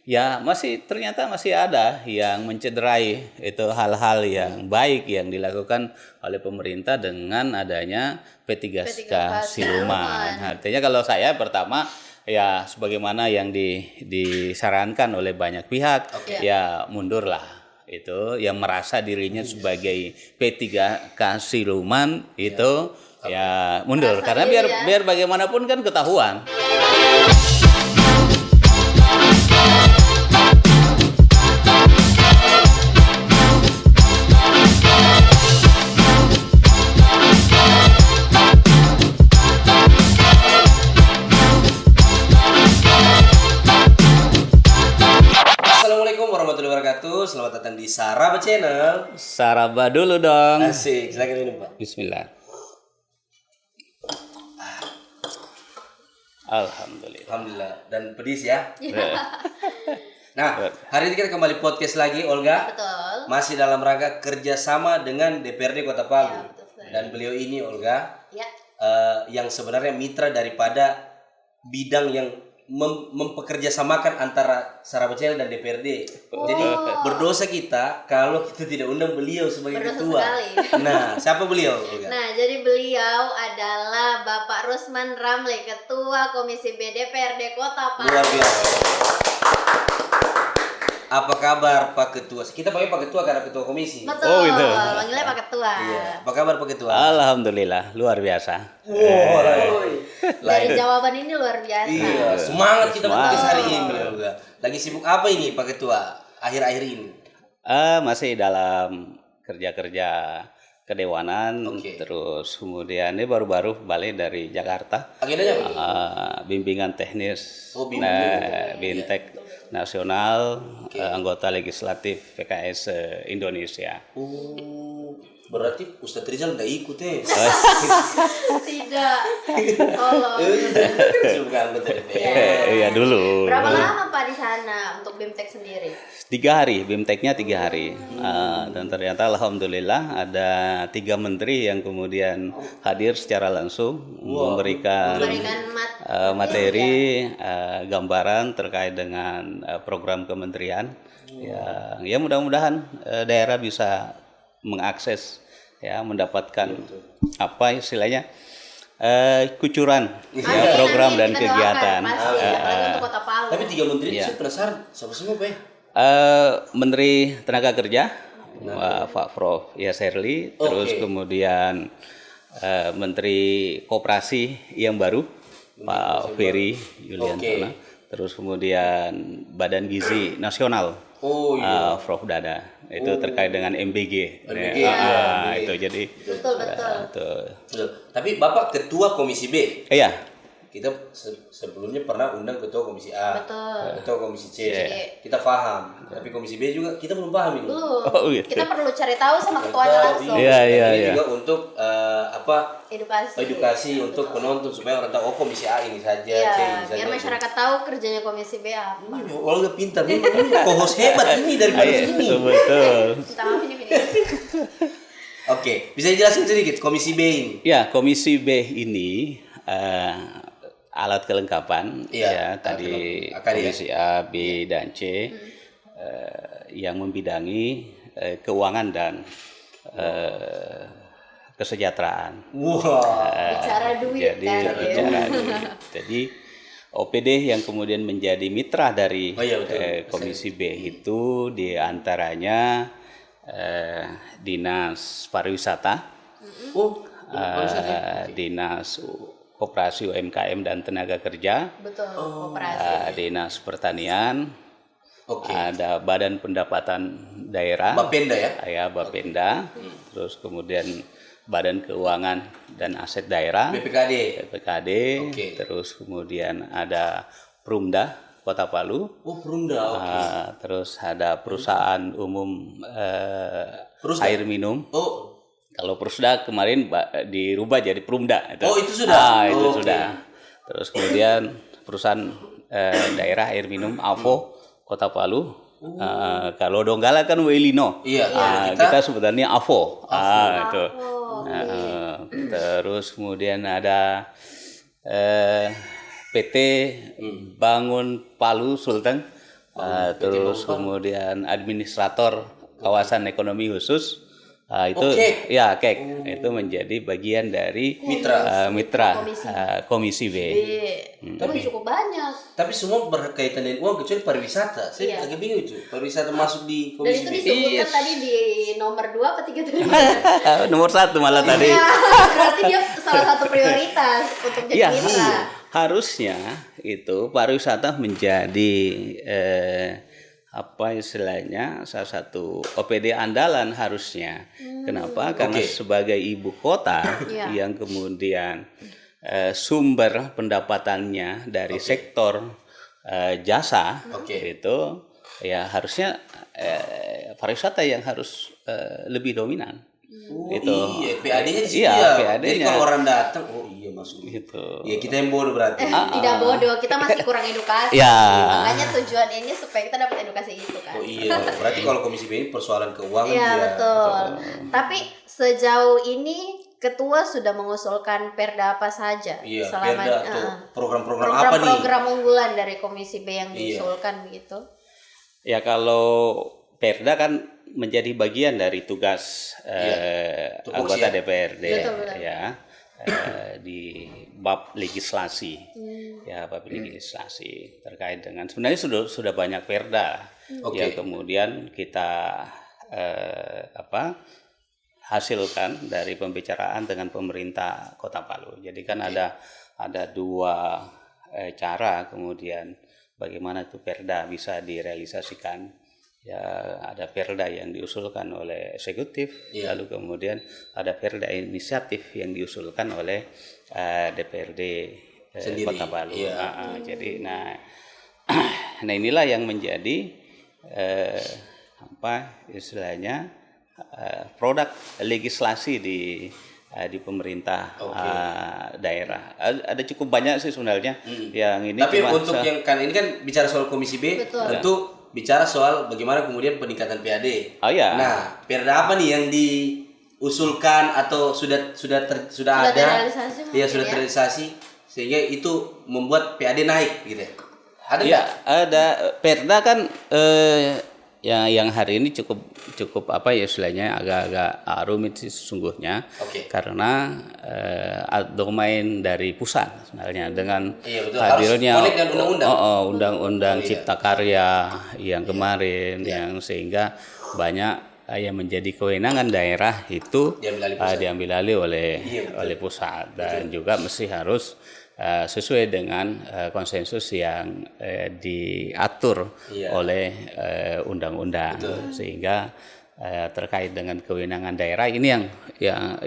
Ya ternyata masih ada yang mencederai itu hal-hal yang baik yang dilakukan oleh pemerintah dengan adanya P3K siluman. Artinya kalau saya pertama ya sebagaimana yang disarankan oleh banyak pihak, ya mundurlah. Itu yang merasa dirinya sebagai P3K siluman itu ya mundur karena biar bagaimanapun kan ketahuan. Assalamualaikum warahmatullahi wabarakatuh. Selamat datang di Saraba Channel. Saraba dulu dong. Asik, silakan minum Pak. Bismillah. Alhamdulillah. Dan pedis ya. Nah, hari ini kita kembali podcast lagi, Olga. Betul. Masih dalam rangka kerjasama dengan DPRD Kota Palu. Ya, betul. Dan beliau ini, Olga, Ya. yang sebenarnya mitra daripada bidang yang mempekerjasamakan antara Saraba Channel dan DPRD. Jadi berdosa kita kalau kita tidak undang beliau sebagai Berdosa ketua. sekali. Nah, siapa beliau, Olga? Nah, jadi beliau adalah Bapak Rusman Ramli, Ketua Komisi B DPRD Kota Palu. Luar biasa. Apa kabar Pak Ketua? Kita panggil Pak Ketua karena Ketua Komisi. Betul. Oh, gitu. Panggilnya Pak Ketua. Iya. Apa kabar Pak Ketua? Alhamdulillah, luar biasa. Dari jawaban ini luar biasa. Iya, semangat kita Semangat. podcast hari ini. Olga. Lagi sibuk apa ini Pak Ketua akhir-akhir ini? Masih dalam kerja-kerja kedewanan, Oke. terus kemudian ini baru-baru balik dari Jakarta. Agendanya apa? Bimbingan teknis, Oh, bimbingan. Bintek Nasional, anggota legislatif PKS Indonesia. Oh, berarti Ustadz Rizal nggak ikut ya? Tidak. Tolong. Bukan anggota DPR. Iya dulu. Berapa lama Pak di sana untuk BIMTEK sendiri? 3 hari, BIMTEK-nya 3 hari. Dan ternyata alhamdulillah ada 3 menteri yang kemudian hadir secara langsung memberikan materi gambaran terkait dengan program kementerian. Ya mudah-mudahan daerah bisa mengakses ya mendapatkan apa istilahnya kucuran ya, program dan kegiatan. Untuk Kota Palu. Tapi 3 menteri itu saya penasaran sama semua Pak ya? Menteri Tenaga Kerja Pak Prof. Yasserli, terus kemudian Menteri Koperasi yang baru Pak Ferry Yuliantona, terus kemudian Badan Gizi Nasional Prof. Dada, itu terkait dengan MBG. Itu jadi Betul. Betul. Tapi Bapak Ketua Komisi B. iya. Kita sebelumnya pernah undang Ketua Komisi A, Betul. Ketua Komisi C. Kita paham. Tapi Komisi B juga kita belum paham ini. Belum. Oh, gitu. Kita perlu cari tahu sama ketuanya langsung. Iya. Ini juga untuk edukasi untuk penonton supaya orang tahu Komisi A ini saja, Iya, C ini saja. biar masyarakat tahu kerjanya Komisi B apa. Olga pintar, ini co-host hebat ini dari ini. Betul. Minta maaf ini. Oke, bisa dijelaskan sedikit Komisi B ini? Ya, Komisi B ini alat kelengkapan ya tadi Komisi A, B dan C yang membidangi keuangan dan kesejahteraan. Wah. Bicara duit Jadi kan. bicara duit. Jadi OPD yang kemudian menjadi mitra dari Komisi B itu diantaranya Dinas Pariwisata, Dinas Koperasi UMKM dan Tenaga Kerja, Betul, koperasi. Dinas Pertanian, ada Badan Pendapatan Daerah, Bapenda ya? Ya, Bapenda, terus kemudian Badan Keuangan dan Aset Daerah, BPKD, terus kemudian ada Perumda Kota Palu, terus ada Perusahaan Umum Air Minum. Kalau Persda kemarin dirubah jadi Perumda. Itu sudah. Itu sudah. Terus kemudian perusahaan daerah air minum AVO Kota Palu. Kalau Donggala kan Welino. Kita sebenarnya AVO. Itu. Terus kemudian ada PT Bangun Palu Sultan. terus kemudian administrator kawasan ekonomi khusus. Itu KEK. ya KEK itu menjadi bagian dari mitra komisi B. Tapi cukup banyak. Tapi semua berkaitan dengan uang kecuali pariwisata. Saya agak bingung itu. Pariwisata masuk di Dan komisi itu B. disebutkan tadi di nomor 2 apa 3 tadi? Nomor 1 malah tadi. Iya, berarti dia salah satu prioritas untuk jadi Iya, mitra. harusnya itu pariwisata menjadi apa istilahnya salah satu OPD andalan harusnya. Kenapa? Karena sebagai ibu kota yang kemudian sumber pendapatannya dari sektor jasa itu ya harusnya pariwisata yang harus lebih dominan. Itu. Iya, PAD-nya di situ Iya, ya. PAD-nya. Jadi kalau orang datang, oh iya masuk. Gitu. Ya kita yang bodoh berarti. Tidak bodoh, kita masih kurang edukasi. Ya. Makanya tujuan ini supaya kita dapat edukasi itu kan. Oh iya, berarti kalau komisi B ini persoalan keuangan Iya, dia. betul. Tapi sejauh ini ketua sudah mengusulkan perda apa saja Iya, selama perda atau program-program apa nih? program unggulan dari komisi B yang diusulkan begitu. Ya kalau perda kan menjadi bagian dari tugas anggota DPRD ya di bab legislasi ya bab legislasi terkait dengan sebenarnya sudah banyak perda yang kemudian kita hasilkan dari pembicaraan dengan pemerintah Kota Palu. Jadi kan ada dua cara kemudian bagaimana itu perda bisa direalisasikan. Ya ada perda yang diusulkan oleh eksekutif, lalu kemudian ada perda inisiatif yang diusulkan oleh DPRD Kota Palu. Jadi nah inilah yang menjadi apa istilahnya produk legislasi di pemerintah daerah. Ada cukup banyak sih sebenarnya yang ini. Tapi untuk yang kan ini kan bicara soal komisi B, tentu bicara soal bagaimana kemudian peningkatan PAD. Oh ya. Nah, perda apa nih yang diusulkan atau sudah ada? Terrealisasi Iya, sudah terrealisasi sehingga itu membuat PAD naik gitu. Ada ya, ada perda kan yang hari ini cukup apa ya istilahnya agak rumit sih sesungguhnya karena domain dari pusat sebenarnya dengan hadirnya undang-undang Cipta Karya yang kemarin yang sehingga banyak yang menjadi kewenangan daerah itu diambil alih oleh pusat dan juga mesti harus sesuai dengan konsensus yang diatur oleh undang-undang sehingga terkait dengan kewenangan daerah ini yang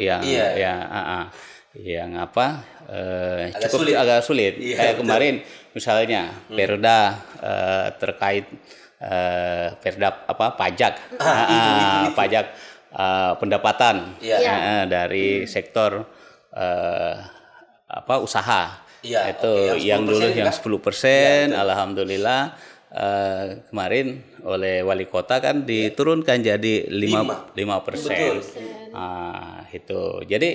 agak sulit. Kayak kemarin misalnya perda terkait perda pajak pajak pendapatan dari sektor usaha itu yang dulu yang 10%, alhamdulillah kemarin oleh wali kota kan diturunkan jadi 5%. Itu jadi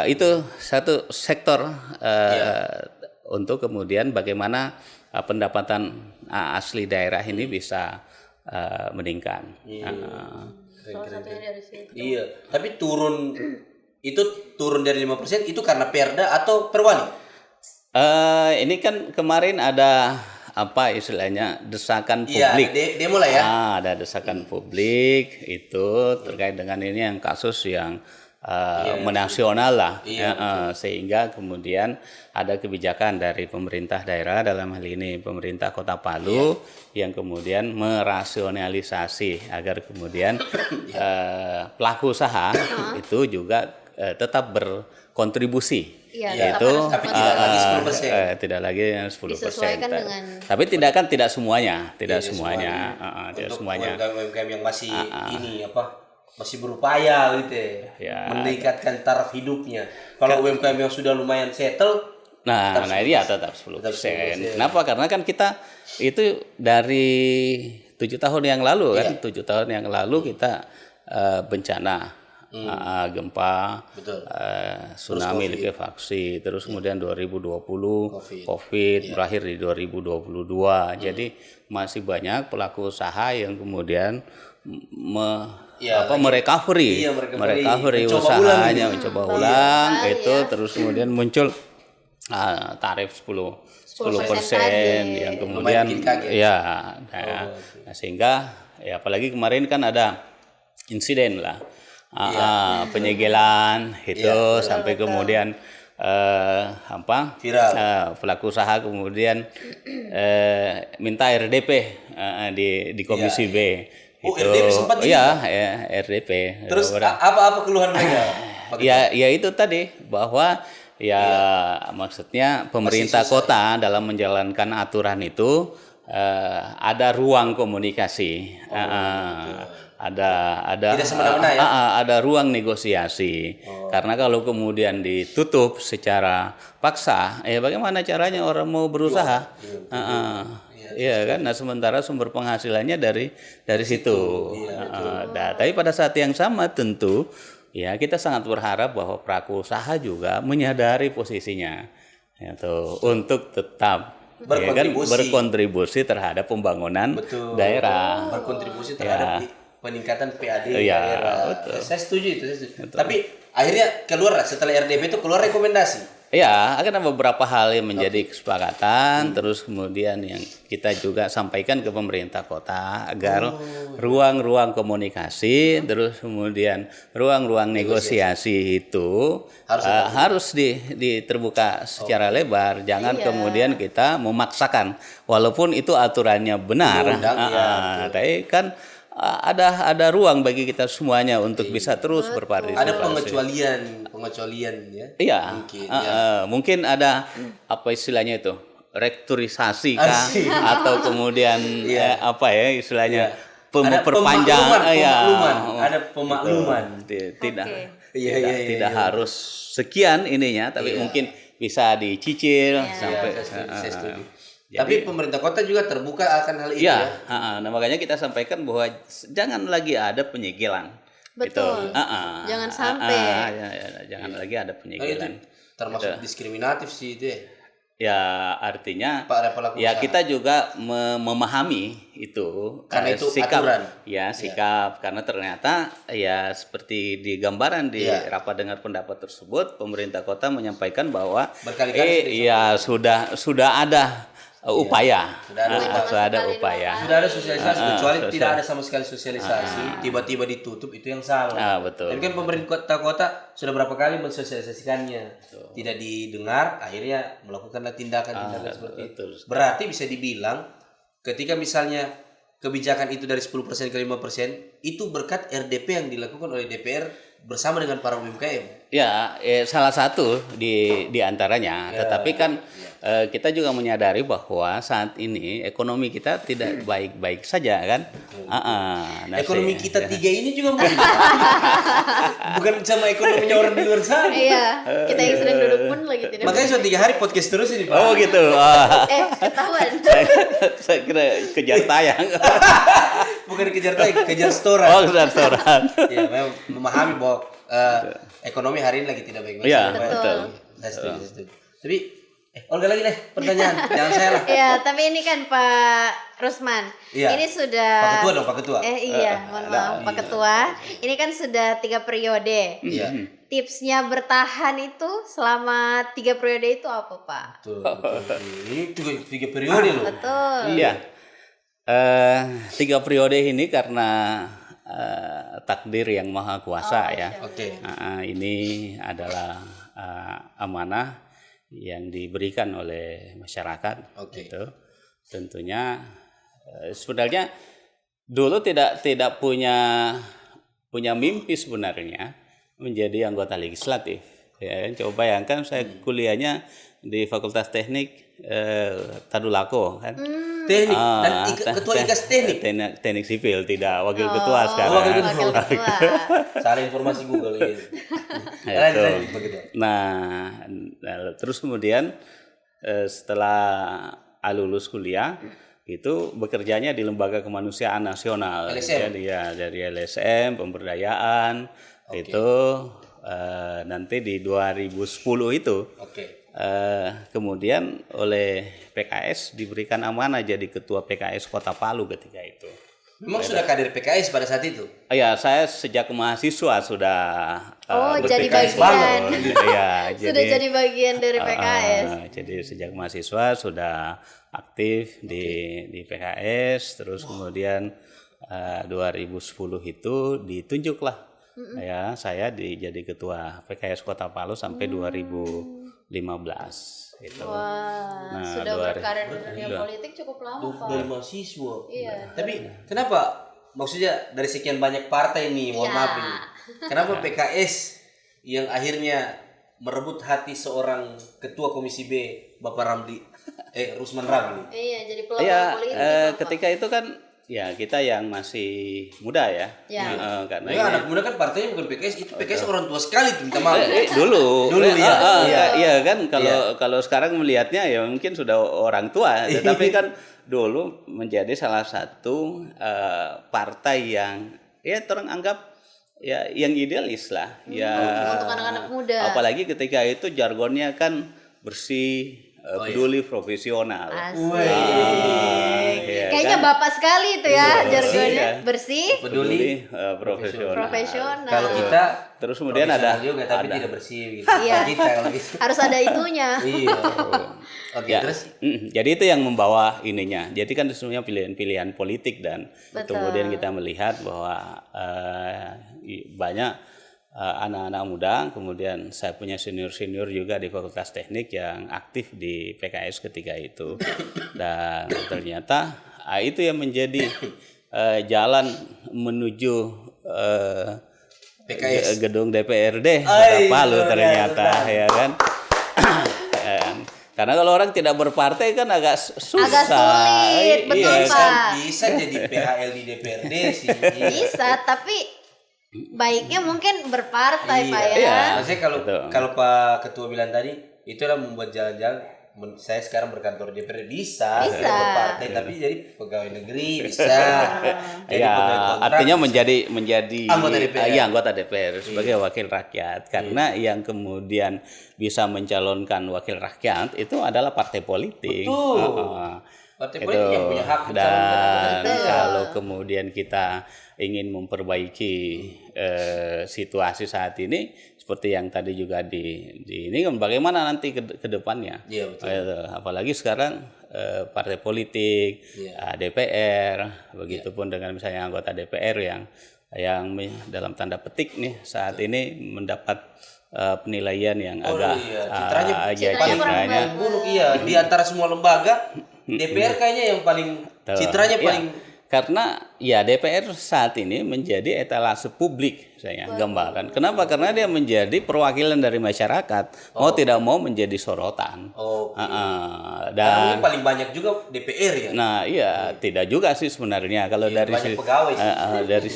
itu satu sektor untuk kemudian bagaimana pendapatan asli daerah ini bisa meningkat. Iya, tapi turun dari 5% itu karena perda atau perwali? Ini kan kemarin ada apa istilahnya desakan publik. Iya, demo lah ya. Ada desakan publik itu terkait dengan ini yang kasus yang menasional lah, sehingga kemudian ada kebijakan dari pemerintah daerah dalam hal ini pemerintah Kota Palu yang kemudian merasionalisasi agar kemudian pelaku usaha itu juga tetap berkontribusi, yaitu tidak lagi 10%. Tapi tidak semuanya, tidak semuanya. UMKM yang masih masih berupaya gitu meningkatkan taraf hidupnya. Kalau UMKM yang sudah lumayan settle, nah ini ya tetap 10%. Kenapa? Karena kan kita itu dari 7 tahun yang lalu kan, 7 tahun yang lalu kita bencana gempa, Betul. tsunami, likuifaksi, terus kemudian 2020 COVID berakhir di 2022. Jadi masih banyak pelaku usaha yang kemudian merecovery usahanya, mencoba ulang itu, terus kemudian muncul tarif 10% yang kemudian sehingga apalagi kemarin kan ada insiden lah penyegelan itu sampai kemudian pelaku usaha kemudian minta RDP di Komisi B. RDP sempat RDP. Terus apa keluhan mereka? Ya itu tadi bahwa maksudnya pemerintah kota dalam menjalankan aturan itu ada ruang komunikasi, ada ruang negosiasi. Karena kalau kemudian ditutup secara paksa, bagaimana caranya orang mau berusaha? Iya kan, nah sementara sumber penghasilannya dari situ. Tapi pada saat yang sama tentu kita sangat berharap bahwa pelaku usaha juga menyadari posisinya untuk tetap berkontribusi terhadap pembangunan daerah, berkontribusi terhadap peningkatan PAD daerah. Saya setuju itu. Tapi akhirnya keluar setelah RDP itu keluar rekomendasi. Ya, akan ada beberapa hal yang menjadi kesepakatan, terus kemudian yang kita juga sampaikan ke pemerintah kota agar ruang-ruang komunikasi, terus kemudian ruang-ruang negosiasi itu harus terbuka secara lebar, jangan kemudian kita memaksakan, walaupun itu aturannya benar, tapi kan ada ruang bagi kita semuanya untuk bisa terus berpartisipasi. Ada pengecualian ya. Iya. Mungkin ada apa istilahnya itu? Rekturisasi kah atau kemudian istilahnya perpanjangan ada pemakluman. Tidak harus sekian ininya, tapi mungkin bisa dicicil sampai saya setuju. Tapi pemerintah kota juga terbuka akan hal itu nah makanya kita sampaikan bahwa jangan lagi ada penyegelan. Betul. Jangan sampai. Jangan lagi ada penyegelan. Termasuk diskriminatif sih itu. Ya artinya kita juga memahami itu karena itu sikap aturan. Sikap karena ternyata seperti di gambaran di rapat dengar pendapat tersebut, pemerintah kota menyampaikan bahwa sudah ada upaya. Sudah ada sosialisasi, kecuali tidak ada sama sekali sosialisasi, tiba-tiba ditutup, itu yang salah. Betul. Tapi kan pemerintah kota sudah berapa kali mensosialisasikannya, tidak didengar, akhirnya melakukanlah tindakan seperti itu. Berarti bisa dibilang ketika misalnya kebijakan itu dari 10% ke 5%, itu berkat RDP yang dilakukan oleh DPR bersama dengan para UMKM. Salah satu di antaranya. Tetapi kan kita juga menyadari bahwa saat ini ekonomi kita tidak baik-baik saja kan. Ekonomi kita tiga ini juga bukan sama ekonominya orang di luar sana. Kita yang sedang duduk pun lagi tidak. Makanya sudah 3 hari podcast terus ini Pak. Oh gitu. Ketahuan. Saya kira kejar tayang. Bukan kejar tayang, kejar setoran. Oh, kejar setoran. Memang memahami bahwa ekonomi hari ini lagi tidak baik-baik. Betul. Saya setuju. Tapi Olga lagi deh pertanyaan, jangan saya lah. Tapi ini kan Pak Rusman, ini sudah Pak Ketua dong, Pak Ketua. Mohon maaf Pak Ketua. Ini kan sudah 3 periode. Tipsnya bertahan itu selama 3 periode itu apa Pak? Betul. Ini 3 periode loh. Betul. 3 periode ini karena takdir yang maha kuasa ini adalah amanah yang diberikan oleh masyarakat. Gitu. Tentunya sebenarnya dulu tidak punya mimpi sebenarnya menjadi anggota legislatif. Coba bayangkan saya kuliahnya di Fakultas Teknik Tadulako kan. Teknik dan ketua IKAS teknik sipil, tidak wakil ketua sekarang. Wakil ketua. Salah informasi Google ini. Nah, terus kemudian setelah lulus kuliah itu bekerjanya di Lembaga Kemanusiaan Nasional. LSM. Dari LSM, pemberdayaan, Itu nanti di 2010 itu Oke. kemudian oleh PKS diberikan amanah jadi ketua PKS Kota Palu ketika itu. Memang sudah kader PKS pada saat itu. Ya, saya sejak mahasiswa sudah jadi PKS bagian. Ya, Sudah jadi bagian dari PKS. jadi sejak mahasiswa sudah aktif di PKS, terus kemudian 2010 itu ditunjuklah ya saya jadi ketua PKS Kota Palu sampai 2015 itu. Wah, Nah, sudah berkarir di dunia politik cukup lama, Pak. Dari mahasiswa. Iya. Tapi kenapa? Maksudnya dari sekian banyak partai nih, mohon Iya. maaf ini. Kenapa PKS yang akhirnya merebut hati seorang ketua Komisi B, Bapak Rusman Ramli? Iya, jadi pelopor Ya, politik. Bapak. ketika itu kan ya kita yang masih muda ya. Ya. Karena Nah, anak muda kan partainya bukan PKS, itu PKS orang tua sekali tuh, minta maaf. dulu Iya. iya kan kalau sekarang melihatnya ya mungkin sudah orang tua, tetapi kan dulu menjadi salah satu partai yang ya orang anggap ya yang idealis lah ya Untuk anak-anak muda. apalagi ketika itu jargonnya kan bersih, peduli, profesional. Asik. Iya Kayaknya kan? Bapak sekali itu ya jargonnya. Iya. Bersih, Peduli, profesional. profesional. Kalau kita Terus kemudian ada profesional juga tapi ada. tidak bersih gitu. Iya. Kita kalau gitu. Harus ada itunya. Iya. Oke, Ya, terus jadi itu yang membawa ininya. Jadi kan sebenarnya pilihan-pilihan politik dan Betul. kemudian kita melihat bahwa banyak anak-anak muda, kemudian saya punya senior-senior juga di Fakultas Teknik yang aktif di PKS ketika itu. Dan ternyata itu yang menjadi jalan menuju PKS. gedung DPRD Kota Palu ternyata ya kan. Karena kalau orang tidak berpartai kan agak susah. Agak sulit, betul, Iya, Pak. bisa jadi PHL di DPRD sih. Bisa, tapi baiknya mungkin berpartai, Iya. Pak ya. Iya. Maksudnya Betul. kalau Pak Ketua bilang tadi, itulah membuat jalan-jalan. Saya sekarang berkantor DPRD bisa, Bisa. saya berpartai tapi jadi pegawai negeri bisa. Jadi Ya, pegawai kontrak artinya bisa. menjadi Anggota DPR. iya, anggota DPR sebagai wakil rakyat. Karena yang kemudian bisa mencalonkan wakil rakyat itu adalah partai politik. Betul. Heeh. Partai Itu. politik yang punya hak Dan Betul. kalau kemudian kita ingin memperbaiki situasi saat ini seperti yang tadi juga di ini kan bagaimana nanti ke depannya. Iya, betul. Apalagi sekarang partai politik, Iya. DPR, begitupun dengan misalnya anggota DPR yang dalam tanda petik nih saat ini mendapat penilaian yang agak iya. Citranya kurang baik. buruk iya di antara semua lembaga DPR kayaknya yang paling citranya Ya, paling karena ya DPR saat ini menjadi etalase publik saya gambaran. Kenapa? Karena dia menjadi perwakilan dari masyarakat. Mau tidak mau menjadi sorotan. oke. Dan Karena paling banyak juga DPR ya. nah iya tidak juga sih sebenarnya kalau dari banyak pegawai sih. dari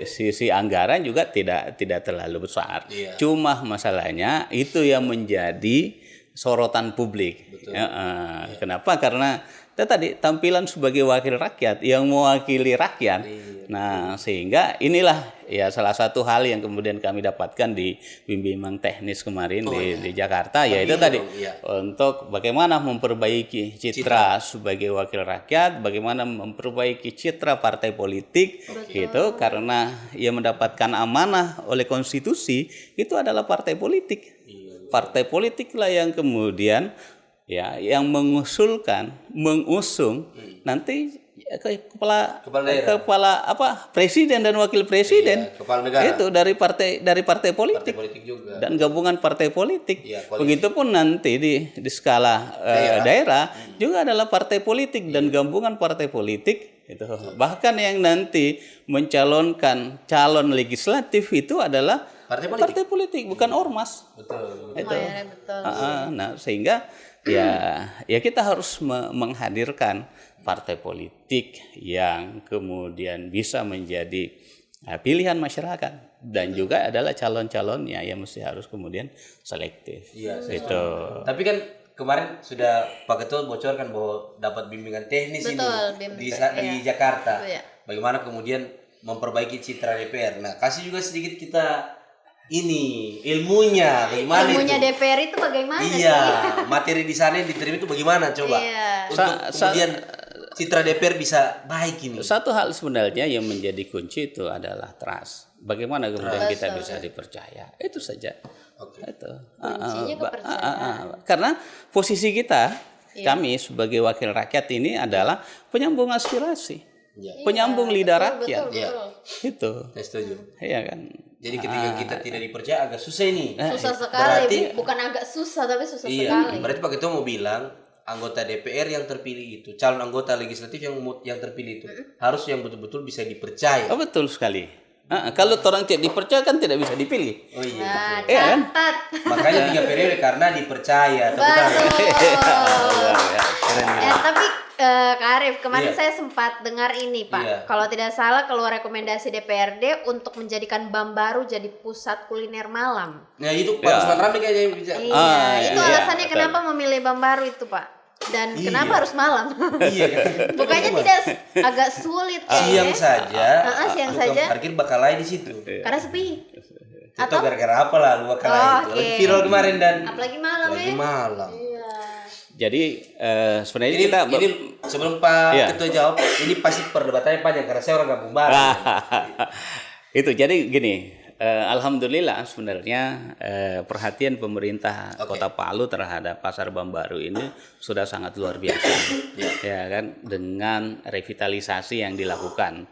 sisi anggaran juga tidak terlalu besar. Iya. Cuma masalahnya itu yang menjadi sorotan publik. Kenapa? Karena itu tadi tampilan sebagai wakil rakyat yang mewakili rakyat. Nah, sehingga inilah ya salah satu hal yang kemudian kami dapatkan di bimbingan teknis kemarin di Jakarta yaitu tadi untuk bagaimana memperbaiki citra sebagai wakil rakyat, bagaimana memperbaiki citra partai politik gitu karena ia mendapatkan amanah oleh konstitusi itu adalah partai politik. Partai politik lah yang kemudian ya yang mengusung nanti kepala apa presiden dan wakil presiden kepala negara. itu dari partai politik Politik juga. dan gabungan partai politik. Iya, Begitupun nanti di skala daerah juga adalah partai politik dan gabungan partai politik itu. Bahkan yang nanti mencalonkan calon legislatif itu adalah partai politik bukan ormas. Betul. Itu. Ya, betul. Nah, sehingga ya kita harus menghadirkan partai politik yang kemudian bisa menjadi pilihan masyarakat dan juga adalah calon-calonnya yang mesti harus kemudian selektif. Iya, Itu. Tapi kan kemarin sudah Pak Ketua bocorkan bahwa dapat bimbingan teknis Betul, ini di Jakarta. Iya. Bagaimana kemudian memperbaiki citra DPR. Nah, kasih juga sedikit kita ini ilmunya bagaimana Ilmunya itu? DPR itu bagaimana Iya, sih? materi di sana yang diterima itu bagaimana coba? Iya. Untuk kemudian citra DPR bisa baik ini. Satu hal sebenarnya yang menjadi kunci itu adalah trust. Bagaimana kemudian kita bisa dipercaya? Itu saja. Oke. Itu. Kuncinya kepercayaan. Karena posisi kita, kami sebagai wakil rakyat ini adalah penyambung aspirasi, Iya. penyambung lidah rakyat. Betul. Itu, Saya setuju. iya kan. Jadi ketika kita tidak dipercaya agak susah ini. Susah sekali, Berarti- bukan agak susah tapi susah Iya, sekali. berarti Pak Ketua mau bilang anggota DPR yang terpilih itu, calon anggota legislatif yang terpilih itu harus yang betul-betul bisa dipercaya. Oh, betul sekali. Kalau orang tidak dipercaya kan tidak bisa dipilih. Oh iya. Nah, Iya kan? catat. Makanya 3 periode karena dipercaya. Tepuk tangan. Betul. Keren ya. Tapi Kak Arif, kemarin Iya. saya sempat dengar ini Pak. Iya. Kalau tidak salah keluar rekomendasi DPRD untuk menjadikan Bambaru jadi pusat kuliner malam. Nah itu Pak Usman Ramli kayaknya yang bisa. Iya, itu iya, alasannya betul. kenapa memilih Bambaru itu Pak. Dan Iya. kenapa harus malam? Iya kan. Bukannya tidak agak sulit Siang kayaknya. saja. Siang tukang saja. parkir bakal lain di situ. Karena sepi. Atau gara-gara apa lah lu bakal lain itu. Oke. Lagi viral kemarin dan Apalagi malam lagi ya. malam. Iya. Jadi sebenarnya Ini, kita ini sebelum Pak Iya. Ketua jawab, ini pasti perdebatannya panjang karena saya orang kampung baru. itu jadi gini, alhamdulillah sebenarnya perhatian pemerintah Kota Palu terhadap pasar Bambaru ini sudah sangat luar biasa, ya kan, dengan revitalisasi yang dilakukan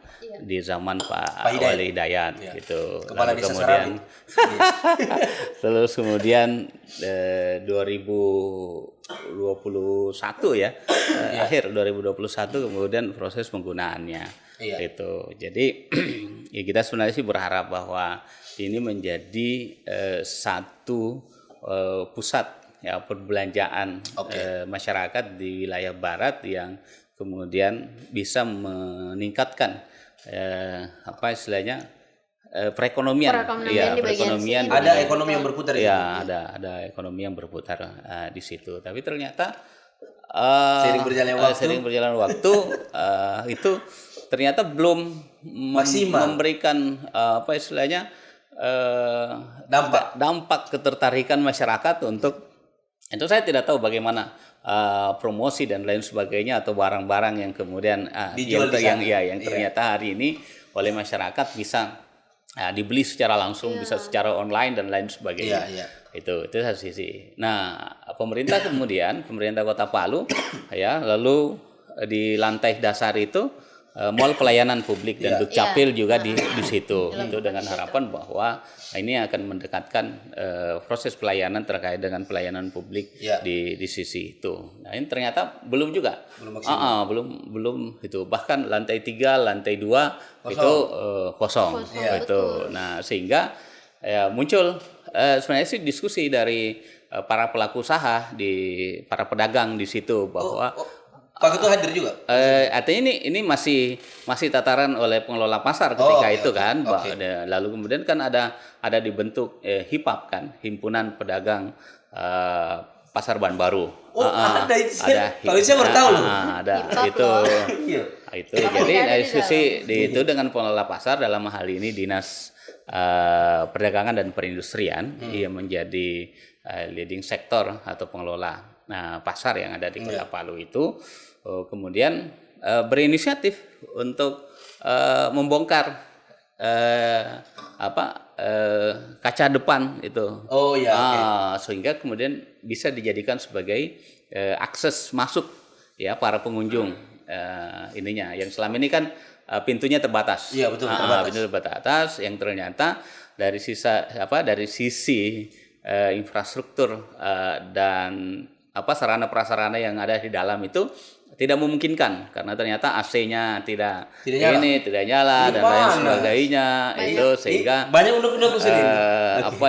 di zaman Pak Hidayat. Wali Hidayat gitu. Kepala Lalu Desa kemudian terus kemudian 2021 ya, akhir 2021 kemudian proses penggunaannya. Iya. Itu. Jadi ya kita sebenarnya sih berharap bahwa ini menjadi satu pusat ya perbelanjaan masyarakat di wilayah barat yang kemudian bisa meningkatkan apa istilahnya perekonomian. Perekonomian di bagian perekonomian. sini. Ada ekonomi yang berputar di Ya, situ. ada ekonomi yang berputar di situ. Tapi ternyata Seiring berjalannya waktu. Itu ternyata belum Maksimal. memberikan apa istilahnya Dampak. dampak ketertarikan masyarakat untuk itu. Saya tidak tahu bagaimana promosi dan lain sebagainya atau barang-barang yang kemudian Dijual di sana. yang ternyata hari ini oleh masyarakat bisa dibeli secara langsung, bisa secara online dan lain sebagainya. Iya, iya. Itu satu sisi. Nah, pemerintah Kota Palu ya, lalu di lantai dasar itu mall pelayanan publik dan Dukcapil juga di situ. Itu dengan harapan bahwa ini akan mendekatkan proses pelayanan terkait dengan pelayanan publik di sisi itu. Nah, ini ternyata belum juga. Belum itu. Bahkan lantai 3, lantai 2 itu kosong. Itu. Nah, sehingga muncul sebenarnya sih diskusi dari para pelaku usaha, para pedagang di situ bahwa Pak Ketua hadir juga. artinya ini masih tataran oleh pengelola pasar ketika itu kan. Lalu kemudian kan ada dibentuk HIPAP kan, Himpunan Pedagang Pasar Baru. Ada itu. Ada. Kalau saya baru tahu loh. Ada itu. Iya. Itu jadi dari sisi itu dengan pengelola pasar dalam hal ini Dinas Perdagangan dan Perindustrian yang menjadi leading sektor atau pengelola pasar yang ada di Kota Palu itu kemudian berinisiatif untuk membongkar kaca depan itu. Oh iya. Sehingga kemudian bisa dijadikan sebagai akses masuk ya para pengunjung ininya yang selama ini kan pintunya terbatas. Iya, betul, terbatas. Pintu terbatas yang ternyata dari sisi infrastruktur dan sarana prasarana yang ada di dalam itu tidak memungkinkan karena ternyata AC-nya tidak nyala dan lain sebagainya. Itu sehingga banyak undang-undang sini.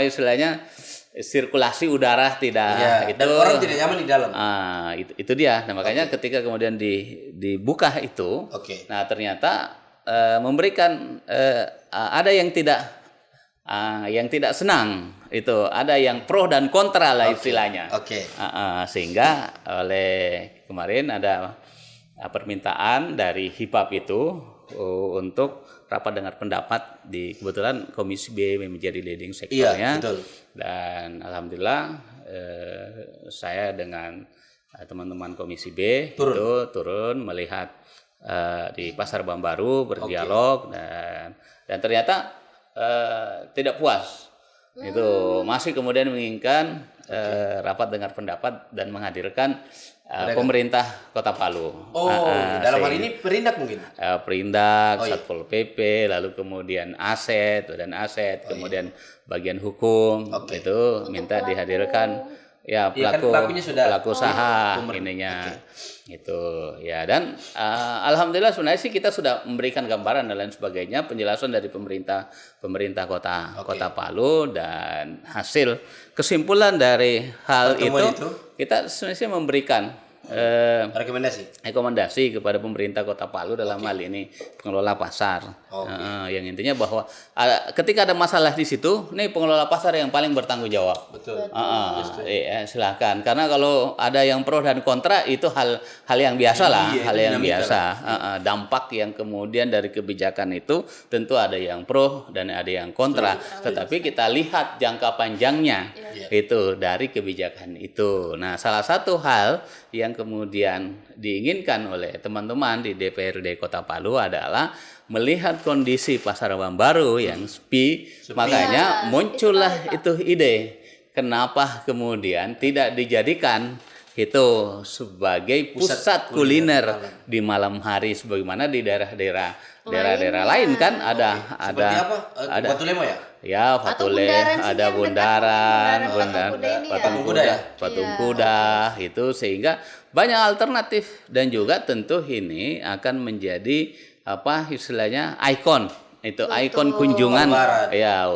Istilahnya sirkulasi udara tidak dan orang tidak nyaman di dalam. Itu dia. Nah, makanya ketika kemudian dibuka itu, nah ternyata memberikan ada yang tidak senang itu, ada yang pro dan kontra lah istilahnya. Sehingga oleh kemarin ada permintaan dari HIPAP itu untuk rapat dengar pendapat di kebetulan Komisi B menjadi leading Iya, sektornya. betul. Dan alhamdulillah saya dengan teman-teman Komisi B itu turun melihat di Pasar Bambaru, berdialog dan ternyata tidak puas. Itu masih kemudian menginginkan rapat dengar pendapat dan menghadirkan pemerintah Kota Palu. Dalam hal ini Perindak mungkin. Perindak, Satpol PP, lalu kemudian aset, kemudian bagian hukum itu minta dihadirkan ya pelaku usaha ininya gitu ya. Dan alhamdulillah sebenarnya sih kita sudah memberikan gambaran dan lain sebagainya, penjelasan dari pemerintah Kota Palu, dan hasil kesimpulan dari hal itu kita sebenarnya memberikan rekomendasi kepada pemerintah Kota Palu dalam hal ini pengelola pasar. Yang intinya bahwa ketika ada masalah di situ, nih pengelola pasar yang paling bertanggung jawab. Betul. Silakan. Karena kalau ada yang pro dan kontra itu hal yang biasa lah, hal yang biasa. Dampak yang kemudian dari kebijakan itu tentu ada yang pro dan ada yang kontra. Tetapi kita lihat jangka panjangnya itu dari kebijakan itu. Nah, salah satu hal yang kemudian diinginkan oleh teman-teman di DPRD Kota Palu adalah melihat kondisi Pasar Bambaru yang sepi. Makanya muncullah itu ide, kenapa kemudian tidak dijadikan itu sebagai pusat kuliner di malam hari sebagaimana di daerah-daerah lain kan ada Batu Lemo ya? Ya, Fatule, ada Bundaran, Patung Kuda itu, sehingga banyak alternatif dan juga tentu ini akan menjadi istilahnya ikon. Itu ikon kunjungan ya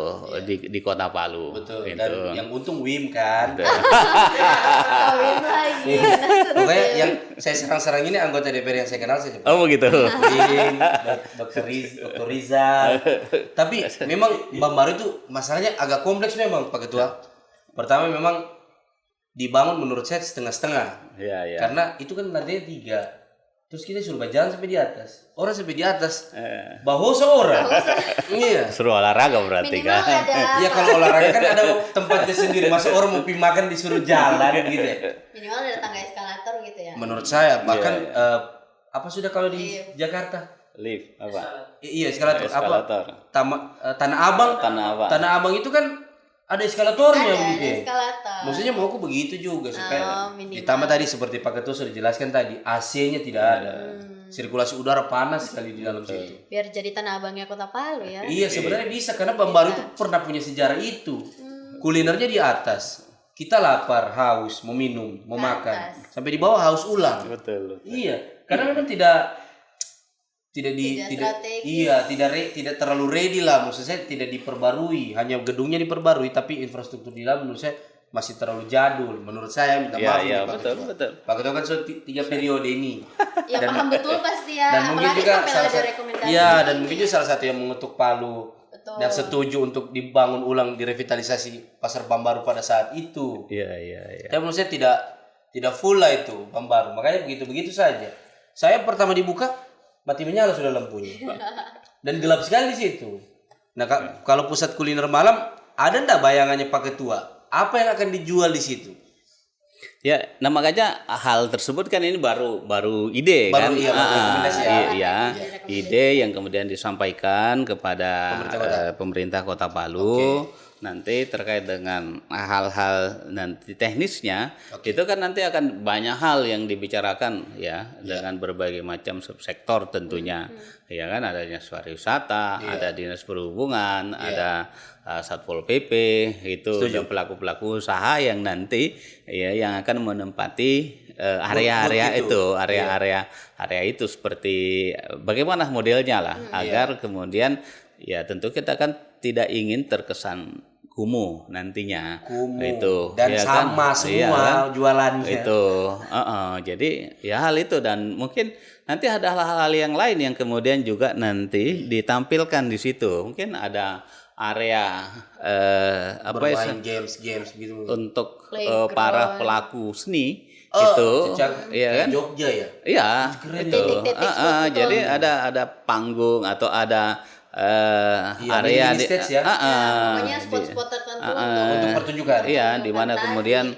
di Kota Palu. Betul. Itu. Dan yang untung WIM kan. Pokoknya yang saya serang-serang ini anggota DPR yang saya kenal saya. Oh begitu. WIM, Dr. Rizal. Tapi memang Bambaru itu masalahnya agak kompleks memang Pak Ketua. Pertama memang dibangun menurut saya setengah-setengah. Iya. Karena itu kan lantainya 3. Terus kita suruh berjalan sampai di atas. Orang sampai di atas. Bahu seorang. Iya. Suruh olahraga berarti kan. Iya, kalau olahraga kan ada tempatnya sendiri. Masa orang mau pergi makan disuruh jalan gitu ya. Minimal ada tangga eskalator gitu ya. Menurut saya bahkan apa sudah kalau di Jakarta? Lift apa? Iya, eskalator. Eskalator. Tanah Abang. Tanah Abang itu kan ada eskalatornya begitu. Maksudnya mau aku begitu juga supaya ditambah tadi seperti Pak Ketua sudah jelaskan tadi, AC-nya tidak ada. Sirkulasi udara panas sekali di dalam situ. Biar jadi tanah abangnya Kota Palu ya. Iya, sebenarnya bisa karena Bambaru itu pernah punya sejarah itu. Kulinernya di atas. Kita lapar, haus, mau minum, mau makan. Sampai di bawah haus ulang. Betul. Iya, karena memang tidak terlalu ready lah, maksud saya tidak diperbarui, hanya gedungnya diperbarui tapi infrastruktur di dalam menurut saya masih terlalu jadul menurut saya. Minta maaf ya, Pak betul. Pak Ketua kan sudah 3 periode ini. Ya paham betul pasti ya. Dan mungkin juga rekomendasi. salah satu yang mengetuk palu. Betul. Dan setuju untuk dibangun ulang, direvitalisasi Pasar Bambaru pada saat itu. Iya. Tapi menurut saya tidak full lah itu Bambaru, makanya begitu saja. Saya pertama dibuka mati menyala sudah lampunya dan gelap sekali di situ. Nah, kalau pusat kuliner malam ada ndak bayangannya Pak Ketua? Apa yang akan dijual di situ? Ya, nah makanya hal tersebut kan ini baru ide kan. Ide yang kemudian disampaikan kepada pemerintah Kota Palu. Nanti terkait dengan hal-hal nanti teknisnya itu kan nanti akan banyak hal yang dibicarakan ya dengan berbagai macam subsektor tentunya. Ya kan, adanya pariwisata, ada dinas perhubungan, ada Satpol PP itu dan pelaku-pelaku usaha yang nanti ya yang akan menempati area-area itu seperti bagaimana modelnya lah agar kemudian ya tentu kita kan tidak ingin terkesan kumuh nantinya itu dan ya sama kan? semua jualannya itu jadi ya hal itu, dan mungkin nanti ada hal-hal yang lain yang kemudian juga nanti ditampilkan di situ. Mungkin ada area bermain games gitu untuk para pelaku seni itu, iya kan? Jogja ya. Iya, itu. Titik-titik spot betul. Jadi ada panggung atau ada area mini stage ya. Pokoknya spot-spot tertentu Untuk pertunjukan. Iya, di mana kemudian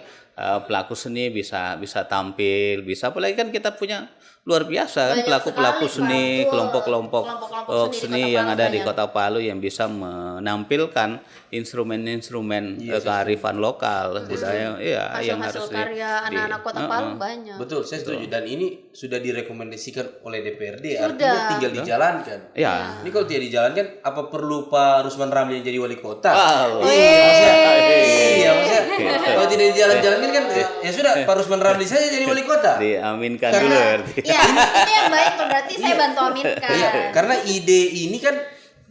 pelaku seni bisa tampil, bisa apalagi kan kita punya luar biasa kan Banyak pelaku-pelaku sekali, seni, Pak. kelompok-kelompok Kelompok-kelompok seni seni di yang Kota ada Palu di banyak. Kota Palu yang bisa menampilkan instrumen-instrumen kearifan lokal, budaya, iya yang harus hasil karya anak-anak Kota Palu banyak. Betul, saya setuju. Dan ini sudah direkomendasikan oleh DPRD, Sudah. artinya tinggal dijalankan. Ya. Ini kalau tidak dijalankan, apa perlu Pak Rusman Ramli yang jadi wali kota? Wow. Iya, maksudnya kalau tidak dijalankan kan ya sudah Pak Rusman Ramli saja jadi wali kota. Diaminkan dulu berarti. Iya, itu yang baik berarti saya bantu aminkan. Iya, karena ide ini kan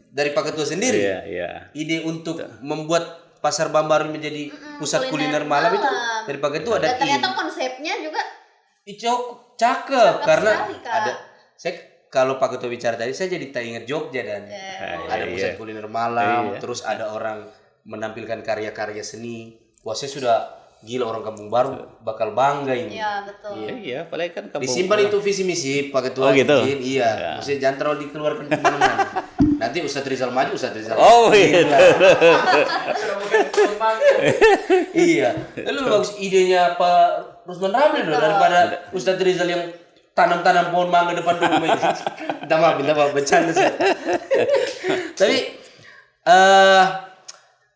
dari Pak Ketua sendiri. Iya, iya. Ide untuk membuat Pasar Bambaru menjadi pusat kuliner malam itu dari Pak Ketua Dan ada ternyata konsepnya juga cakep karena sekali, Kak. ada saya kalau Pak Ketua bicara tadi saya jadi teringat Jogja dan ada pusat kuliner malam, terus ada orang menampilkan karya-karya seni. Wah, saya sudah gila, orang Kampung Baru bakal bangga ini. Iya, betul. Iya, apalagi kan kampung. Disimpan itu visi misi Pak Ketua. Oh, gitu? Izin, iya. Maksudnya jangan terlalu dikeluarkan kemana-mana. Nanti Ustadz Rizal maju, Ustadz Rizal. Oh, gitu. Iya. Lalu bagus idenya Pak Rusman Ramli loh daripada Ustadz Rizal yang tanam-tanam pohon mangga depan rumah itu. Minta maaf, bercanda saya. Tapi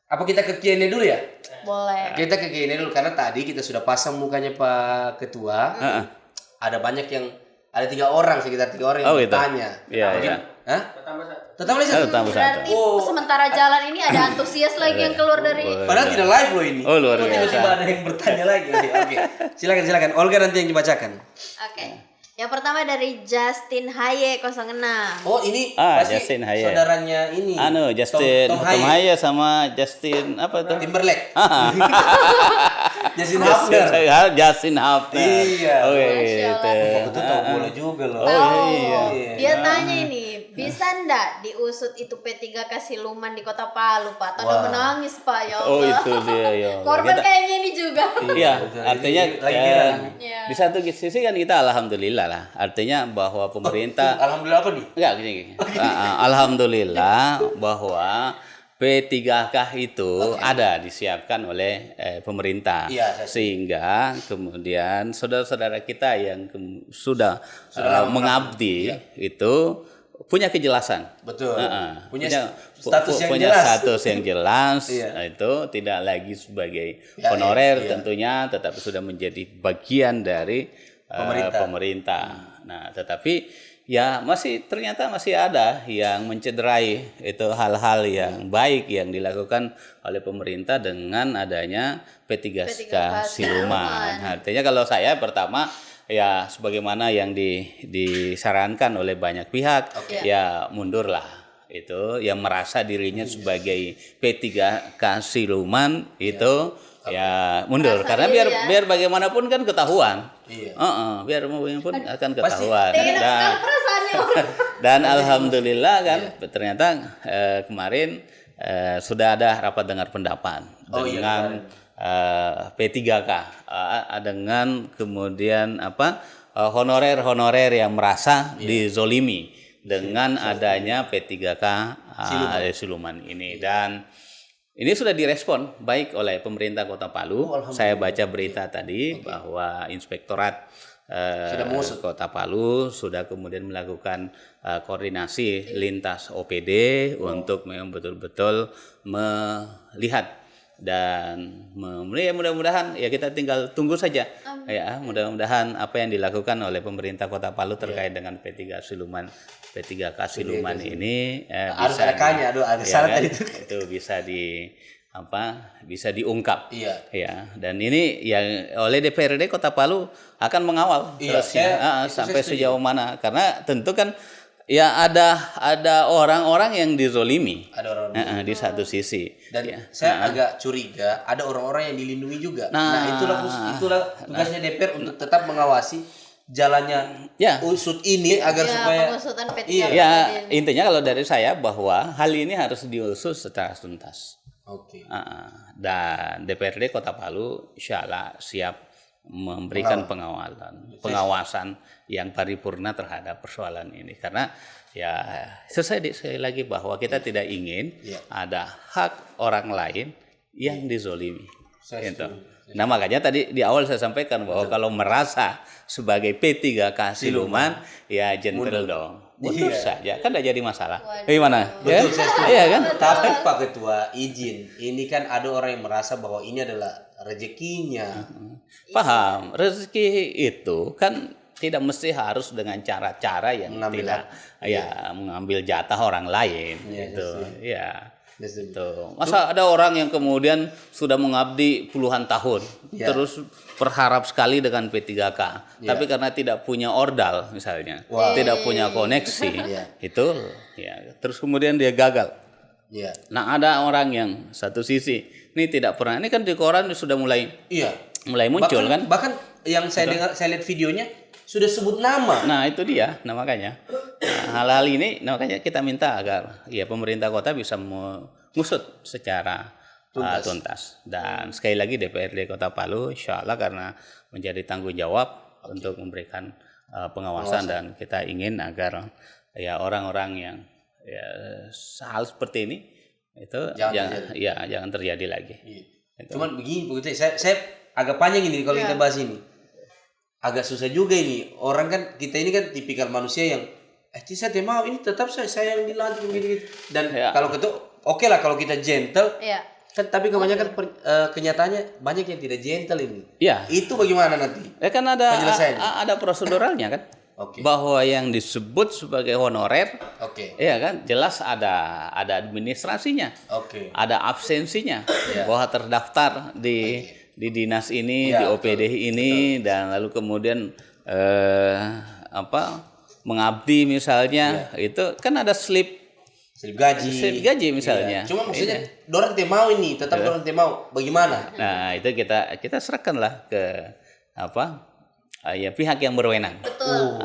apa kita ke Q&A dulu ya? Boleh. Kita ke Q&A dulu karena tadi kita sudah pasang mukanya Pak Ketua. Ada banyak yang ada 3 orang, sekitar 3 orang yang Oh, gitu. bertanya. Iya, Mungkin, iya. hah? Tetap lagi satu. Tamu Berarti satu. sementara jalan ini ada antusias lagi yang keluar dari. Padahal tidak live loh ini. Oh, luar Kok biasa. tiba-tiba ada yang bertanya lagi. Oke. Silakan. Olga nanti yang dibacakan. Oke. Yang pertama dari Justin Haye 06. Oh, ini pasti Justin Haye. saudaranya ini. Justin Tom Tom Haye sama Justin apa tuh? Timberlake. Ah. Justin Hafner. Justin Hafner. Iya. Oh, Masya gitu. Allah. Aku tuh tahu bola juga loh. Tahu. iya. Dia tanya ini, bisa ndak diusut itu P3K Siluman di Kota Palu, Pak? Tanda menangis, Pak, ya Allah. Oh, itu dia ya. Korban kayaknya ini juga. Iya, artinya lagi viral. di satu sisi kan kita alhamdulillah lah. Artinya bahwa pemerintah Alhamdulillah apa nih? enggak gini. Alhamdulillah bahwa P3K itu ada disiapkan oleh pemerintah. Iya, Sehingga kemudian saudara-saudara kita yang sudah mengabdi itu punya kejelasan. Betul. Punya Punya status yang punya jelas. status yang jelas. Iya. Itu tidak lagi sebagai Ya, honorer iya. tentunya, tetapi sudah menjadi bagian dari pemerintah. Nah, tetapi ya ternyata masih ada yang mencederai itu hal-hal yang baik yang dilakukan oleh pemerintah dengan adanya P3K Siluman. Artinya kalau saya pertama ya sebagaimana yang disarankan oleh banyak pihak, ya mundurlah. Itu yang merasa dirinya sebagai P3K Siluman itu ya mundur karena biar bagaimanapun kan ketahuan. Iya. Biar bagaimanapun akan ketahuan. Enak sekali perasaannya. Dan alhamdulillah kan ternyata kemarin sudah ada rapat dengar pendapat dengan P3K dengan kemudian honorer yang merasa dizolimi dengan adanya P3K Siluman ini. Dan ini sudah direspon baik oleh pemerintah Kota Palu. Saya baca berita tadi bahwa Inspektorat Kota Palu sudah kemudian melakukan koordinasi lintas OPD untuk memang betul-betul melihat dan mudah-mudahan ya kita tinggal tunggu saja. Ya, mudah-mudahan apa yang dilakukan oleh pemerintah Kota Palu terkait dengan P3K Siluman ini Harus bisa ada K-nya, ada syarat kan, itu bisa diungkap. Iya. Ya, dan ini yang oleh DPRD Kota Palu akan mengawal terusnya sampai sejauh mana, karena tentu kan ya ada orang-orang yang dizolimi. Ada orang di satu sisi. dan saya agak curiga ada orang-orang yang dilindungi juga. Nah, itulah tugasnya DPR untuk tetap mengawasi jalannya usut ini agar supaya pengusutan P3K. Ya, intinya kalau dari saya bahwa hal ini harus diusut secara tuntas. Oke. Dan DPRD Kota Palu insya Allah siap memberikan pengawasan yang paripurna terhadap persoalan ini, karena ya sekali lagi bahwa kita tidak ingin ada hak orang lain yang dizolimi. Gitu. Nah makanya tadi di awal saya sampaikan bahwa kalau merasa sebagai P3K siluman ya gentle dong, mundur saja, kan tidak jadi masalah. Gimana? Betul, saya setuju. Iya kan? Tapi Pak Ketua izin, ini kan ada orang yang merasa bahwa ini adalah rezekinya. Paham, rezeki itu kan tidak mesti harus dengan cara-cara yang mengambil jatah orang lain gitu. Ya. Itu. Masa ada orang yang kemudian sudah mengabdi puluhan tahun terus berharap sekali dengan P3K, tapi karena tidak punya ordal misalnya, tidak punya koneksi, itu terus kemudian dia gagal. Nah, ada orang yang satu sisi ini tidak pernah, ini kan di koran sudah mulai muncul kan? Bahkan yang saya lihat videonya sudah sebut nama. Nah, itu dia. Nah, makanya hal-hal ini makanya kita minta agar pemerintah kota bisa mengusut secara tuntas. Dan sekali lagi DPRD Kota Palu insya Allah karena menjadi tanggung jawab untuk memberikan pengawasan dan kita ingin agar orang-orang yang hal seperti ini itu jangan terjadi lagi. Gitu. Cuman begini begitu saya agak panjang ini kalau kita bahas ini. Agak susah juga ini. Orang kan kita ini kan tipikal manusia yang saya tidak mau, ini tetap saya yang dilantik gitu. Dan kalau gitu oke lah kalau kita gentle. Kan tapi kebanyakan kenyataannya banyak yang tidak gentle ini. Itu bagaimana nanti? Kan ada proseduralnya kan. Bahwa yang disebut sebagai honorer, kan jelas ada administrasinya, ada absensinya, bahwa terdaftar di dinas ini, di OPD ini, dan lalu kemudian mengabdi misalnya, itu kan ada slip gaji misalnya. Cuma maksudnya dorang mau ini, tetap dorang mau, bagaimana? Nah itu kita serahkanlah ke pihak yang berwenang. Betul.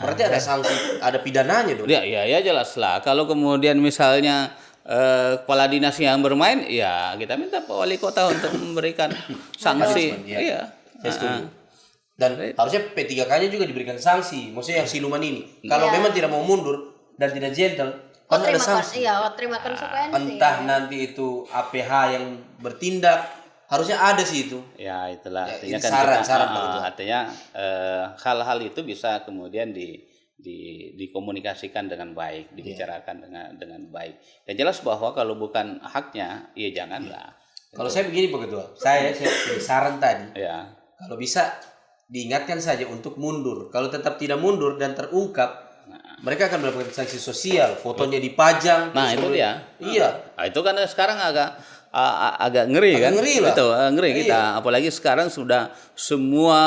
Berarti ada sanksi, ada pidananya dong. Ya jelas lah. Kalau kemudian misalnya kepala dinas yang bermain, kita minta Pak Wali Kota untuk memberikan sanksi. Saya setuju. Dan harusnya P3K-nya juga diberikan sanksi. Maksudnya yang siluman ini. Kalau memang tidak mau mundur dan tidak gentle, kan ada sanksi. Terima konsekuensi. Entah nanti itu APH yang bertindak, harusnya ada sih itu. Ya itulah. Artinya kan saran artinya hal-hal itu bisa kemudian dikomunikasikan dengan baik, dibicarakan dengan baik. Dan jelas bahwa kalau bukan haknya, janganlah. Kalau saya begini Pak Ketua, saya saran tadi, kalau bisa diingatkan saja untuk mundur. Kalau tetap tidak mundur dan terungkap, mereka akan mendapatkan sanksi sosial, fotonya dipajang. Nah itu dia. Iya. Nah, itu kan sekarang agak ngeri kan? Ngeri lah. Itu ngeri kita. Apalagi sekarang sudah semua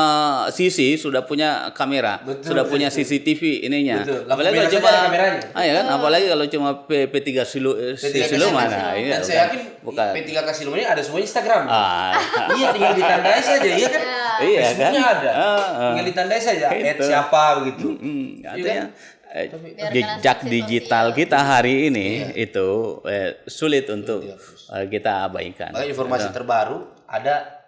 sisi sudah punya kamera, sudah punya CCTV ininya. Apalagi kalau cuma kameranya. Kan? Apalagi kalau cuma P3 siluman. Dan saya yakin P3K siluman ini ada semua Instagram. Tinggal ditandai saja, iya kan? Facebooknya kan? ada. Tinggal ditandai saja. Siapa begitu. Artinya jejak digital kita hari ini itu sulit untuk kita abaikan. Makanya informasi terbaru ada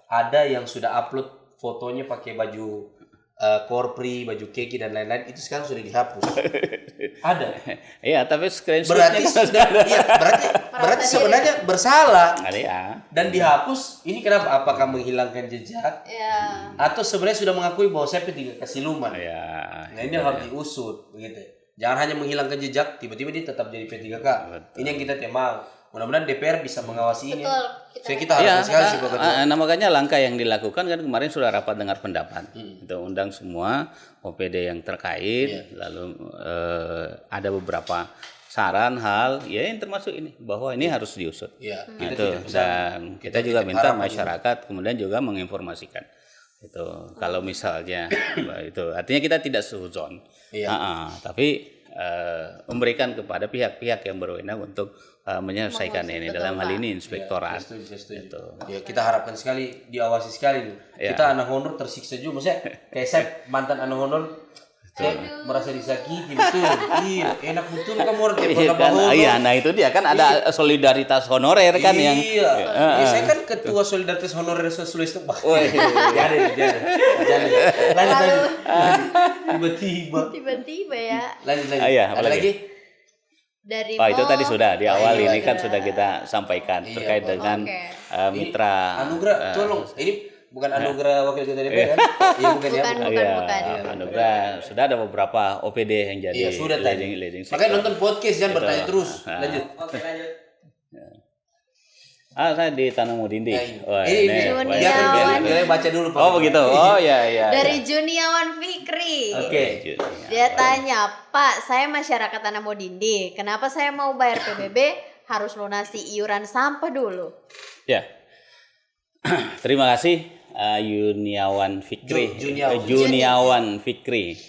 ada yang sudah upload fotonya pakai baju korpri, baju keki dan lain-lain, itu sekarang sudah dihapus. Ada. Iya, tapi screenshotnya berarti sebenarnya bersalah. Ada. Dan dihapus, ini kenapa? Apakah menghilangkan jejak? Atau sebenarnya sudah mengakui bahwa saya P3K siluman? Nah, ini harus diusut, begitu. Jangan hanya menghilangkan jejak, tiba-tiba dia tetap jadi P3K. Ini yang kita mau. Mudah-mudahan DPR bisa mengawasi ini. Kita harapkan sekali sih Pak Ketua. Nah, makanya langkah yang dilakukan kan kemarin sudah rapat dengar pendapat. Itu undang semua OPD yang terkait, lalu ada beberapa saran hal yang termasuk ini bahwa ini harus diusut. Dan kita juga minta masyarakat kemudian juga menginformasikan. Itu kalau misalnya itu artinya kita tidak suzon. Tapi memberikan kepada pihak-pihak yang berwenang untuk menyelesaikan ini dalam hal ini inspektorat. Kita harapkan sekali diawasi sekali. Kita anak honor tersiksa juga, maksudnya kayak saya mantan anak honor merasa disakiti betul. Iya, enak betul kamu orang tiap Iya kan, iya, nah itu dia kan ada solidaritas honorer kan yang Iya, saya kan ketua solidaritas honorer Sulawesi Tengah. Jadi. Lanjut. Tiba-tiba ya. Lanjut. Iya, Ada apalagi? lagi? Dari itu tadi sudah di awal iya, ini kan sudah kita sampaikan terkait dengan mitra. Anugerah, tolong. Ini bukan anugerah wakil ketua DPR kan? Iya bukan ya. Bukan. Anugerah sudah ada beberapa OPD yang jadi Iya, sudah tadi. leading Makanya sector. nonton podcast jangan bertanya terus. Lanjut. Saya di Tanah Mudindi. Nah, Ini biar baca dulu Pak. Oh begitu. Oh ya. Dari Juniawan Fikri. Oke. Dia tanya, Pak, saya masyarakat Tanah Modindi. Kenapa saya mau bayar PBB harus lunasi iuran sampah dulu? Ya. Terima kasih Juniawan Fikri. Juniawan Fikri.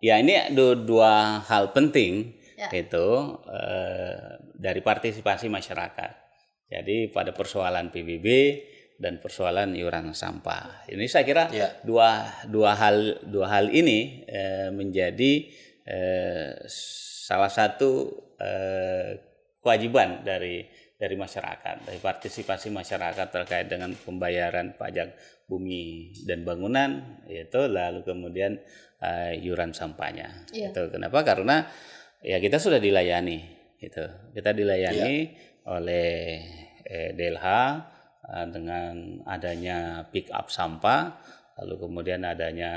Ya ini dua hal penting itu dari partisipasi masyarakat. Jadi pada persoalan PBB dan persoalan iuran sampah. Ini saya kira dua hal ini menjadi salah satu kewajiban dari masyarakat, dari partisipasi masyarakat terkait dengan pembayaran pajak bumi dan bangunan, itu lalu kemudian iuran sampahnya. Itu kenapa? Karena ya kita sudah dilayani, kita dilayani oleh DLH dengan adanya pick up sampah, lalu kemudian adanya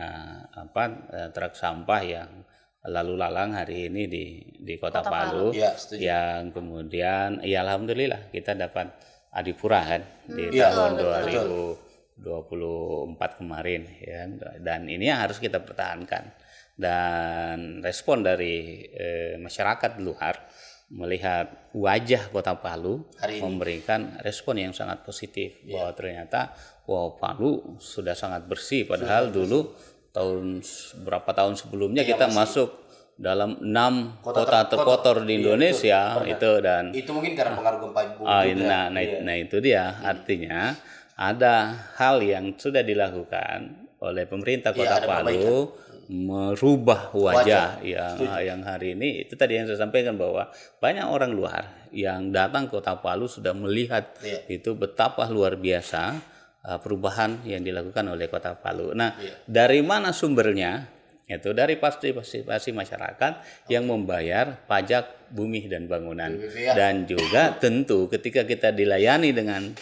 truk sampah yang lalu lalang hari ini di Kota Palu. Yang kemudian ya alhamdulillah kita dapat adipura kan di tahun 2024 kemarin ya, dan ini yang harus kita pertahankan. Dan respon dari masyarakat luar melihat wajah Kota Palu memberikan respon yang sangat positif bahwa ternyata Palu sudah sangat bersih, padahal dulu berapa tahun sebelumnya kita masuk dalam 6 kota terkotor di Indonesia dan itu mungkin karena pengaruh gempa bumi. Nah itu dia, artinya ada hal yang sudah dilakukan oleh pemerintah Kota Palu merubah wajah yang hari ini. Itu tadi yang saya sampaikan bahwa banyak orang luar yang datang ke Kota Palu sudah melihat itu betapa luar biasa perubahan yang dilakukan oleh Kota Palu. Nah, dari mana sumbernya? Itu dari partisipasi masyarakat yang membayar pajak bumi dan bangunan. Dan juga tentu ketika kita dilayani dengan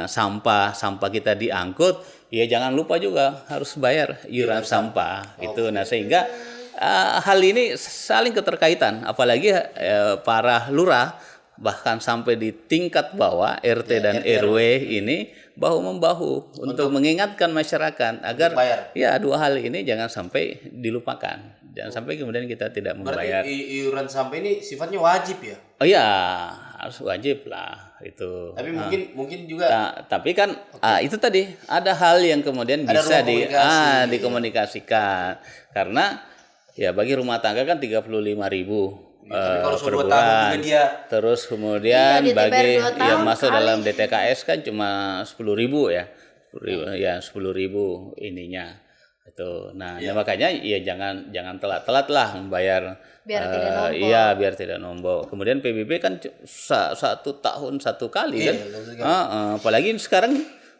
sampah kita diangkut, ya jangan lupa juga harus bayar iuran sampah. Itu nah sehingga hal ini saling keterkaitan, apalagi para lurah bahkan sampai di tingkat bawah RT dan RW ini bahu-membahu untuk mengingatkan masyarakat agar dua hal ini jangan sampai dilupakan. Jangan sampai kemudian kita tidak membayar. Berarti iuran sampah ini sifatnya wajib ya? Oh iya, harus wajib lah itu. Tapi mungkin juga. Tapi kan itu tadi ada hal yang kemudian bisa dikomunikasikan karena ya bagi rumah tangga kan 35.000 per bulan. Terus kemudian bagi yang masuk dalam DTKS kan cuma 10.000 ya. 10.000 ininya. Itu. Nah, makanya ya jangan telat-telat lah membayar biar tidak nombok. Kemudian PBB kan 1 tahun 1 kali kan. Apalagi sekarang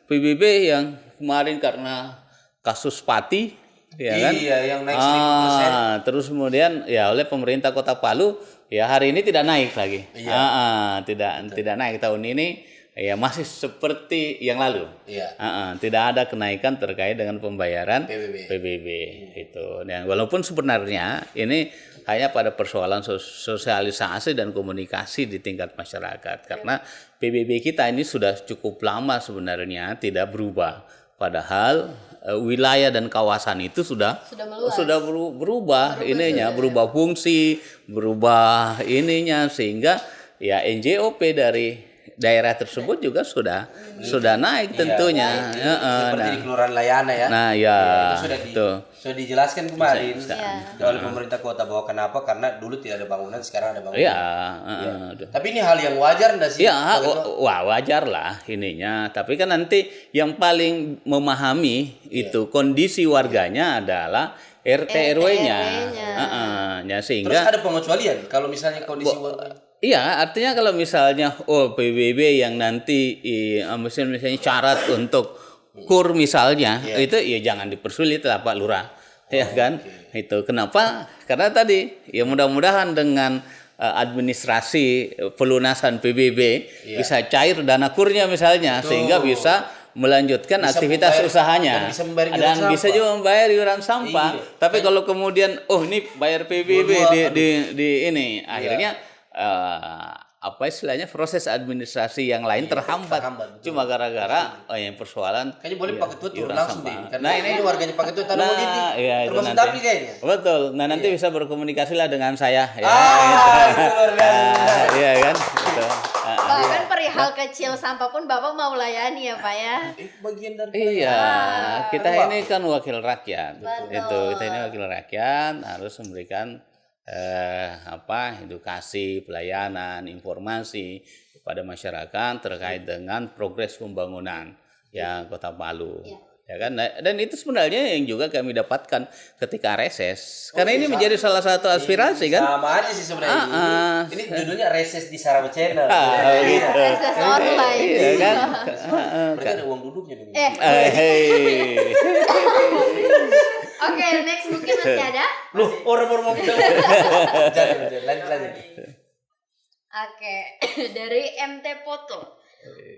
PBB yang kemarin karena kasus Pati kan? Yang naik 1000%. Terus kemudian ya oleh pemerintah Kota Palu ya hari ini tidak naik lagi. Tidak naik tahun ini. Ya masih seperti yang lalu. Tidak ada kenaikan terkait dengan pembayaran PBB itu. Dan walaupun sebenarnya ini hanya pada persoalan sosialisasi dan komunikasi di tingkat masyarakat, karena PBB kita ini sudah cukup lama sebenarnya tidak berubah. Padahal wilayah dan kawasan itu sudah berubah ininya, berubah fungsi, berubah ininya, sehingga ya NJOP dari daerah tersebut juga sudah naik tentunya. Seperti di Kelurahan Layana ya. Nah, itu sudah dijelaskan kemarin oleh pemerintah kota bahwa kenapa, karena dulu tidak ada bangunan, sekarang ada bangunan. Tapi ini hal yang wajar enggak sih? Wajar lah ininya. Tapi kan nanti yang paling memahami itu kondisi warganya adalah RT RW-nya. Ya Terus sehingga ada pengecualian kalau misalnya kondisi iya, artinya kalau misalnya PBB yang nanti misalnya syarat untuk kur misalnya, itu ya jangan dipersulit lah Pak Lurah. Ya kan? Itu kenapa? Karena tadi ya mudah-mudahan dengan administrasi pelunasan PBB bisa cair dana kurnya misalnya sehingga bisa melanjutkan aktivitas usahanya dan bisa juga membayar iuran sampah. Tapi kalau kemudian ini bayar PBB di ini akhirnya apa istilahnya proses administrasi yang lain terhambat. Cuma gara-gara yang persoalan kayaknya boleh Pak Ketua turun langsung deh. Karena Nah, ini warganya Pak Ketua tanah politik. Iya, itu termasuk nanti. Dapi kayaknya. Betul. Nah, nanti bisa berkomunikasi lah dengan saya ya. Itu luar biasa. Iya kan? Gitu. Bahkan perihal kecil sampah pun Bapak mau layani ya Pak ya. Bagian dari Iya, kita ini kan wakil rakyat. Betul. Itu kita ini wakil rakyat harus memberikan edukasi, pelayanan, informasi kepada masyarakat terkait dengan progres pembangunan yang Kota Palu. Ya kan? Dan itu sebenarnya yang juga kami dapatkan ketika reses. Karena ini menjadi salah satu aspirasi kan. sama aja sih sebenarnya. Ini judulnya Reses di Saraba Channel. Gitu. Reses online. Iya kan? Mereka ada uang duduknya dulu. Oke, next mungkin masih ada. Loh, orang baru mau kita. Jangan, lanjut. Oke, dari MT Foto.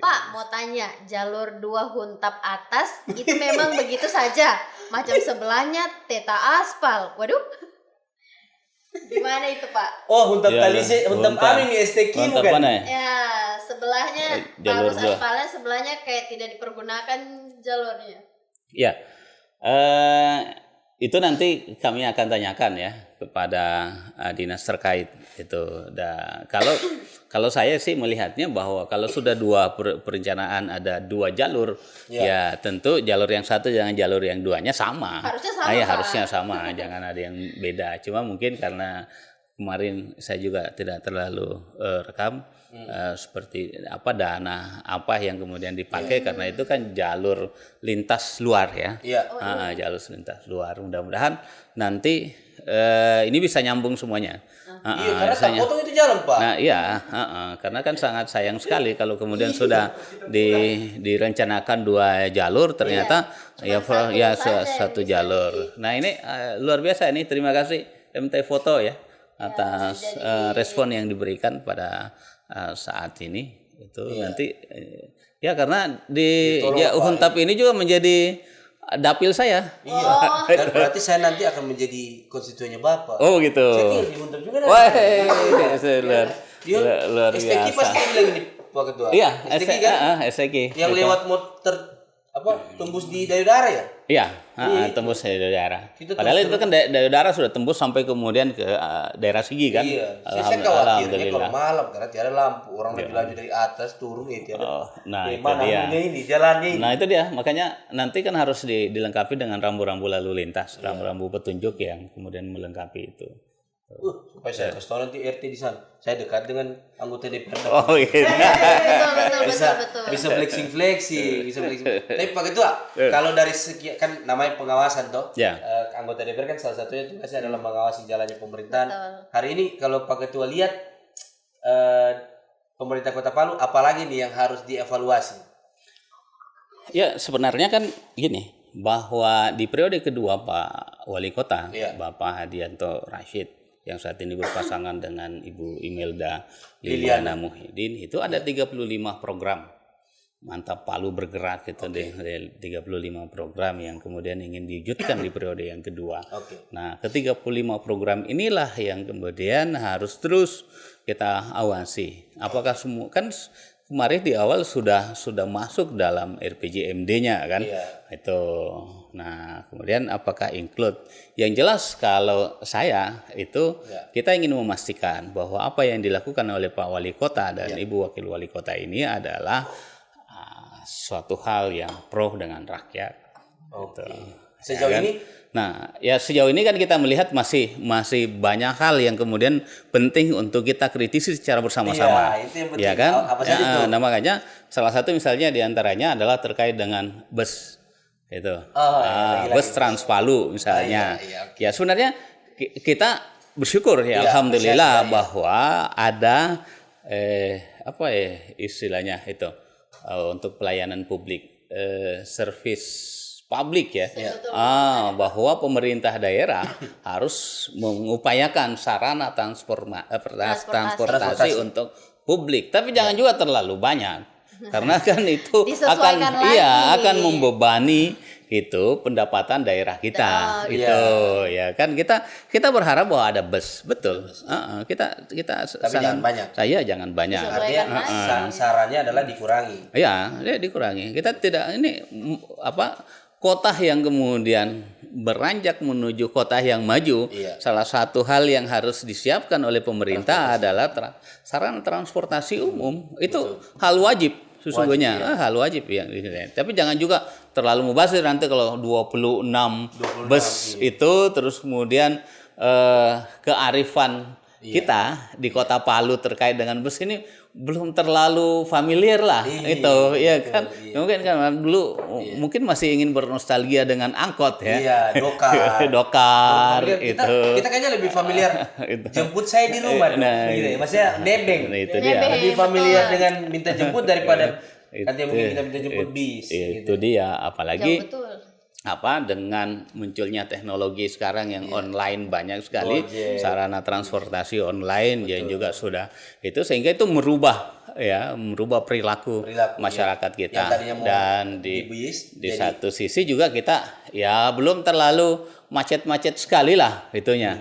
Pak, mau tanya, jalur 2 Huntap atas itu memang begitu saja? Macam sebelahnya teta aspal. Waduh. Gimana itu, Pak? Oh, Huntap Talise, Huntap Anu ini STQ kan? Ya, sebelahnya jalur bagus 2. aspalnya, sebelahnya kayak tidak dipergunakan jalurnya. Ya. Itu nanti kami akan tanyakan ya kepada dinas terkait itu. Kalau saya sih melihatnya bahwa kalau sudah perencanaan ada 2 jalur, ya tentu jalur yang satu dengan jalur yang duanya sama. Harusnya sama. Harusnya sama, jangan ada yang beda. Cuma mungkin karena kemarin saya juga tidak terlalu rekam seperti apa dana apa yang kemudian dipakai karena itu kan jalur lintas luar ya. Jalur lintas luar. Mudah-mudahan nanti ini bisa nyambung semuanya. Karena tak potong itu jalan Pak. Nah karena kan sangat sayang sekali kalau kemudian sudah direncanakan 2 jalur ternyata satu jalur. Nah ini luar biasa ini, terima kasih MT Foto ya atas respon yang diberikan pada saat ini itu nanti karena di Huntap ini juga menjadi dapil saya. Dan berarti saya nanti akan menjadi konstituennya Bapak. Oh gitu. Saya tinggal di Huntap juga. Luar biasa. STQ pasti bilang ini Pak Ketua. Iya, STQ kan? STQ. Yang lewat motor tembus di daerah ya? Iya, tembus dari daerah. Padahal itu kan dari daerah sudah tembus sampai kemudian ke daerah Sigi kan. Iya. Saya khawatirnya kalau malam karena tiada lampu, orang lagi laju dari atas turun tiada. Nah itu dia. Ini jalannya ini. Nah itu dia, makanya nanti kan harus dilengkapi dengan rambu-rambu lalu lintas, rambu-rambu petunjuk yang kemudian melengkapi itu. Supaya saya kasih tahu nanti RT di sana. Saya dekat dengan anggota DPR. Oh gitu. Betul. Bisa flexing. Tapi Pak Ketua, kalau dari segi kan namanya pengawasan toh. Anggota DPR kan salah satunya tugasnya adalah mengawasi jalannya pemerintahan. Hari ini kalau Pak Ketua lihat pemerintah Kota Palu apalagi nih yang harus dievaluasi? Ya sebenarnya kan gini, bahwa di periode kedua Pak Wali Kota, Bapak Hadianto Rashid yang saat ini berpasangan dengan Ibu Imelda Liliana Muhyiddin, itu ada 35 program Mantap Palu Bergerak itu 35 program yang kemudian ingin diwujudkan di periode yang kedua. Nah, ke-35 program inilah yang kemudian harus terus kita awasi. Apakah semua kan kemarin di awal sudah masuk dalam RPJMD-nya kan? Itu. Nah, kemudian apakah include? Yang jelas kalau saya itu kita ingin memastikan bahwa apa yang dilakukan oleh Pak Wali Kota dan Ibu Wakil Wali Kota ini adalah suatu hal yang pro dengan rakyat. Gitu. Sejauh ini? Nah, sejauh ini kan kita melihat masih banyak hal yang kemudian penting untuk kita kritisi secara bersama-sama. Itu yang penting. Ya kan? Apa saja itu? Nah, makanya salah satu misalnya diantaranya adalah terkait dengan bus Itu. Oh, ya, lagi-lagi. Bus Trans Palu misalnya. Iya, Ya sebenarnya kita bersyukur ya, Iya, alhamdulillah siap, ya. bahwa ada apa ya istilahnya itu untuk pelayanan publik, service publik ya. Bahwa pemerintah daerah harus mengupayakan sarana transportasi untuk publik, tapi jangan juga terlalu banyak. Karena kan itu Disesuaikan akan lagi. akan membebani itu pendapatan daerah kita gitu ya kan kita berharap bahwa ada bus betul. Kita Tapi jangan banyak. Saya jangan banyak. Disesuaikan. Artinya sarannya adalah dikurangi. Ya, dikurangi. Kita tidak kota yang kemudian beranjak menuju kota yang maju. Iya. Salah satu hal yang harus disiapkan oleh pemerintah adalah sarana transportasi umum. Itu hal wajib sesungguhnya. Hal wajib yang tapi jangan juga terlalu mubazir nanti kalau 26 bus itu terus kemudian kearifan kita di Kota Palu terkait dengan bus ini belum terlalu familiar lah itu ya kan. Mungkin kan dulu mungkin masih ingin bernostalgia dengan angkot ya. Iya, dokar. Dokar itu. Kita kayaknya lebih familiar jemput saya di rumah. Gitu ya. Maksudnya nebeng. Nah, itu dia. Lebih familiar dengan minta jemput daripada nanti mungkin kita minta jemput bis. Itu dia, apalagi Jauh betul. dengan munculnya teknologi sekarang yang online banyak sekali sarana transportasi online yang juga sudah itu sehingga itu merubah perilaku masyarakat kita. Dan di satu sisi juga kita ya belum terlalu macet-macet sekali lah itunya.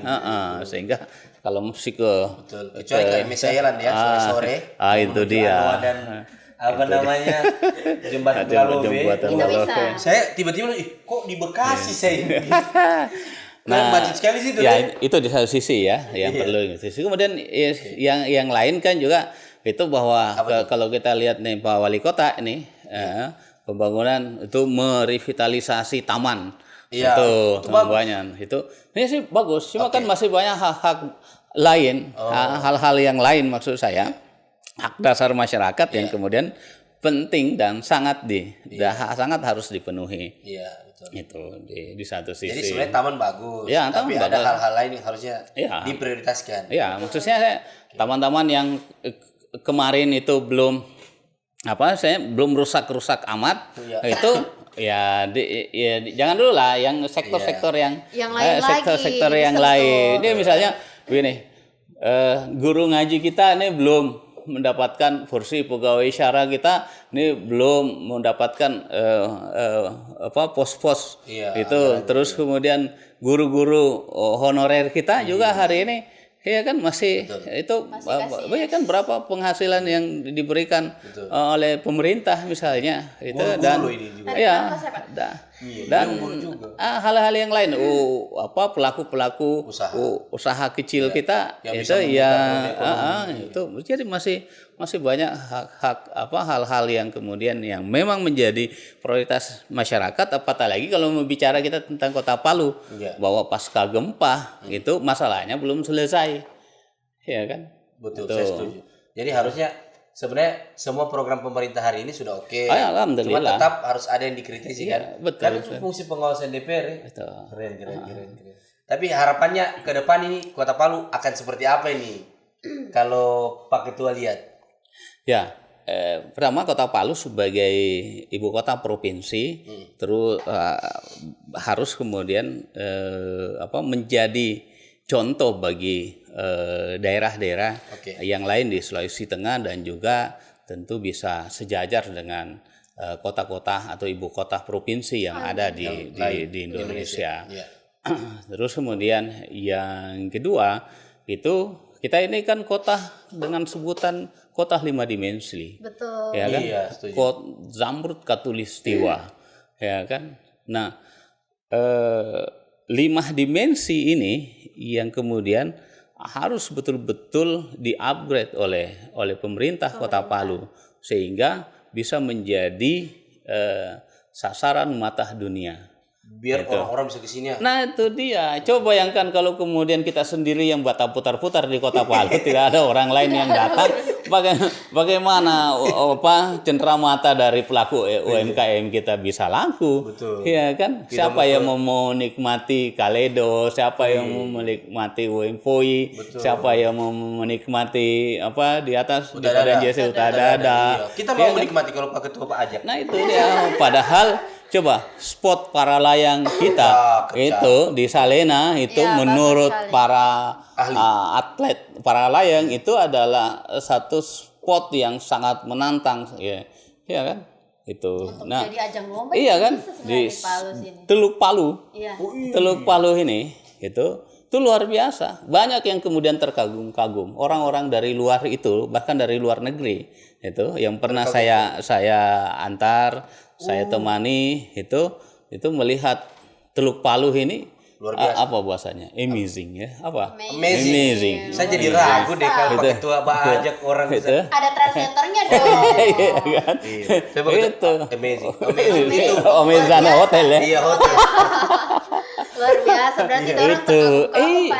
Sehingga kalau mesti Betul. Kecuali ke Mesailan ya sore-sore. Itu dia. Dan apa namanya jembatan Jembatan Pulau bisa. Saya tiba-tiba kok di Bekasi saya ini. Macet sekali sih itu. Ya itu di satu sisi ya yang perlu. Kemudian yang lain kan juga itu bahwa kalau kita lihat nih Pak Wali Kota ini pembangunan itu merevitalisasi taman. Iya, itu banyak. Ini sih bagus. Cuma kan masih banyak hak-hak lain, hal-hal yang lain maksud saya. Hak dasar masyarakat yang kemudian penting dan sangat harus dipenuhi. Iya, betul. Itu di satu sisi. Jadi sebenarnya taman bagus, Ya, tapi taman ada bagus. hal-hal lain yang harusnya diprioritaskan. Ya, maksudnya taman-taman yang kemarin itu belum rusak-rusak amat. Itu jangan dulu lah yang sektor-sektor yang lain sektor-sektor lagi, yang betul. lain. Ini misalnya begini, guru ngaji kita ini belum mendapatkan kursi pegawai syara kita ini belum mendapatkan pos-pos itu terus kemudian guru-guru honorer kita juga hari ini ya kan masih itu banyak kan berapa penghasilan yang diberikan oleh pemerintah misalnya itu dan hal-hal yang lain pelaku-pelaku usaha kecil kita yang itu itu jadi masih banyak hal-hal yang kemudian yang memang menjadi prioritas masyarakat apatah lagi kalau bicara kita tentang Kota Palu bahwa pasca gempa itu masalahnya belum selesai ya kan. Betul, saya setuju. Jadi harusnya sebenarnya semua program pemerintah hari ini sudah oke. Alhamdulillah. Cuma tetap harus ada yang dikritisi kan. Betul. Kan fungsi pengawasan DPR ya. Betul. Keren. Tapi harapannya ke depan ini Kota Palu akan seperti apa ini? Kalau Pak Ketua lihat. Ya, pertama Kota Palu sebagai ibu kota provinsi terus harus kemudian menjadi contoh bagi daerah-daerah yang lain di Sulawesi Tengah dan juga tentu bisa sejajar dengan kota-kota atau ibu kota provinsi yang ada di Indonesia. Terus kemudian yang kedua itu kita ini kan kota dengan sebutan kota 5 dimensi. Betul. Ya kan? Iya, setuju. Zamrud Katulistiwa. Ya kan? Nah, 5 dimensi ini yang kemudian harus betul-betul di-upgrade oleh pemerintah Kota Palu sehingga bisa menjadi sasaran mata dunia. Biar orang-orang bisa ke sini ya. Nah itu dia. Coba bayangkan kalau kemudian kita sendiri yang putar-putar di Kota Palu, tidak ada orang lain yang datang bagaimana cenderamata dari pelaku UMKM kita bisa laku. Betul. Iya kan? Siapa yang mau menikmati Kaledo, siapa yang mau menikmati UMFOI, siapa yang mau menikmati di atas di Padang JC Utadada. Kita mau menikmati kalau Pak Ketua Pak ajak. Nah itu dia. Padahal coba spot para layang kita itu di Salena itu menurut para atlet para layang itu adalah satu spot yang sangat menantang ya kan itu. Nah jadi ajang lomba iya kan di Teluk Palu. Iya. Teluk Palu ini itu luar biasa. Banyak yang kemudian terkagum-kagum. Orang-orang dari luar itu, bahkan dari luar negeri itu yang pernah saya antar, saya temani itu melihat Teluk Palu ini luar biasa. Apa bahasanya? Amazing ya. Apa? Amazing. Saya jadi ragu deh kalau Pak Ketua ajak orang itu. Ada translatornya dong. Iya kan? Itu. Amazing. Itu. Amazing hotel ya. Iya, hotel. Luar biasa berarti orang itu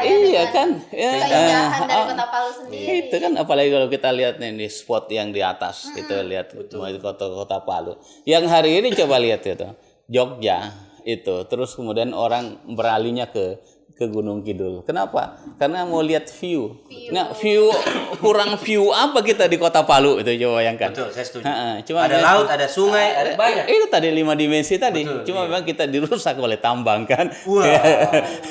iya kan keindahan dari Kota Palu sendiri. Itu kan apalagi kalau kita lihat nih di spot yang di atas itu lihat kota Palu yang hari ini coba lihat itu Jogja itu terus kemudian orang beralihnya ke Gunung Kidul. Kenapa? Karena mau lihat view. Nah, kurang view apa kita di Kota Palu itu coba bayangkan. Betul, saya setuju. Cuma ada laut, ada sungai, ada banyak. Itu tadi 5 dimensi tadi. Betul, cuma memang kita dirusak oleh tambang kan. Wah.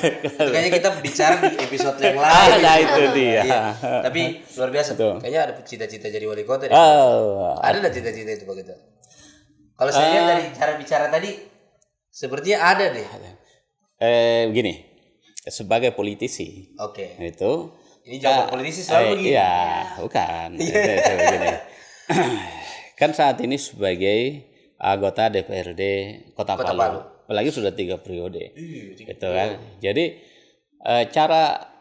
Itu kayaknya kita bicara di episode yang lain. Nah, itu dia. Iya. Tapi luar biasa. Betul. Kayaknya ada cita-cita jadi wali kota deh. Ada enggak cita-cita itu Pak Ketua? Kalau saya lihat dari cara bicara tadi sepertinya ada deh. Begini. Sebagai politisi, itu ini jawaban politisi selalu begini. Iya, bukan. Begini. Kan saat ini sebagai anggota DPRD Kota Palu, apalagi sudah 3 periode, gitu kan. Jadi cara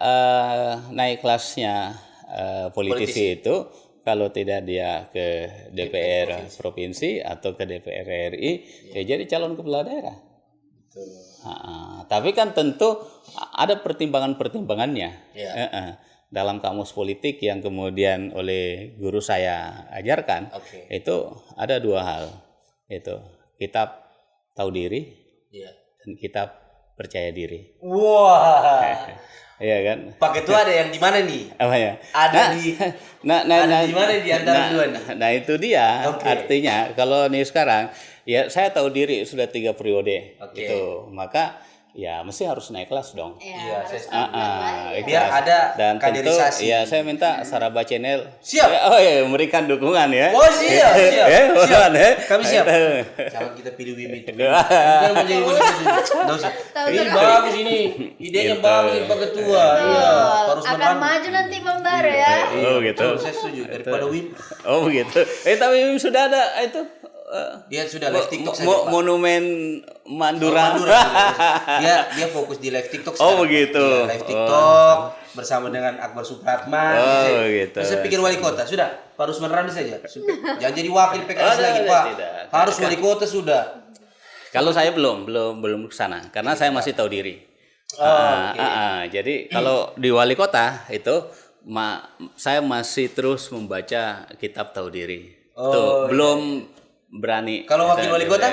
naik kelasnya politisi itu kalau tidak dia ke DPR provinsi atau ke DPR RI, ya jadi calon kepala daerah. Tapi kan tentu ada pertimbangan-pertimbangannya dalam kamus politik yang kemudian oleh guru saya ajarkan. Itu ada 2 hal, itu kitab tahu diri dan kitab percaya diri. Wah. Iya kan? Pak Ketua ada yang di mana nih? Apa ya? Ada di mana di antara dua nih? Nah itu dia artinya kalau nih sekarang ya saya tahu diri sudah 3 periode gitu, maka ya mesti harus naik kelas dong. Iya, biar ada dan kaderisasi. Tentu ya saya minta Saraba Channel siap. Memberikan dukungan ya. Oh siap. Siap. Kami siap. Jangan kita pilih Wimin. Bukan menjadi wali kota. Ini bagus ini. Idenya bagus Pak Ketua. Iya. Harus akan maju nanti Bang Bar ya. Oh gitu. Saya setuju daripada Wim. Oh begitu. Tapi Wim sudah ada itu. Dia sudah live TikTok saja, Pak. Monumen Mandura. Dia fokus di live TikTok sekarang. Oh begitu. Dia live TikTok bersama dengan Akbar Supratman. Oh gitu. Saya pikir wali kota sudah, Pak Rusman Ramli saja. Jangan jadi wakil PKS lagi, Pak. Harus wali kota sudah. Kalau saya belum ke sana karena saya masih tahu diri. Jadi kalau di wali kota itu saya masih terus membaca kitab tahu diri. Belum berani. Kalau wakil wali kota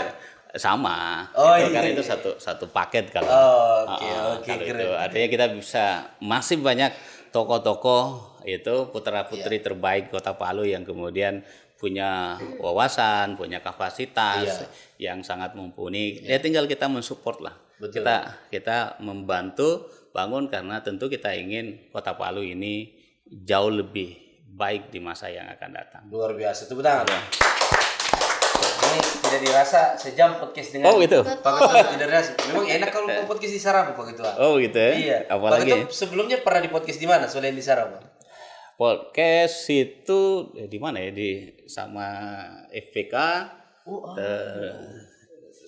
sama. Karena itu satu paket kalau. Itu artinya kita bisa masih banyak tokoh-tokoh itu putra-putri terbaik Kota Palu yang kemudian punya wawasan, punya kapasitas yang sangat mumpuni. Ya tinggal kita mensupport lah. Betul. Kita membantu bangun karena tentu kita ingin Kota Palu ini jauh lebih baik di masa yang akan datang. Luar biasa. Tepuk tangan. Ini tidak dirasa sejam podcast dengan gitu. Pak Ketua tidak dirasa. Memang enak kalau podcast di Saraba Pak Ketua. Oh gitu ya. Iya. Apalagi Pak Ketua sebelumnya pernah di podcast di mana selain di Saraba? Podcast itu di mana ya, di sama FPK.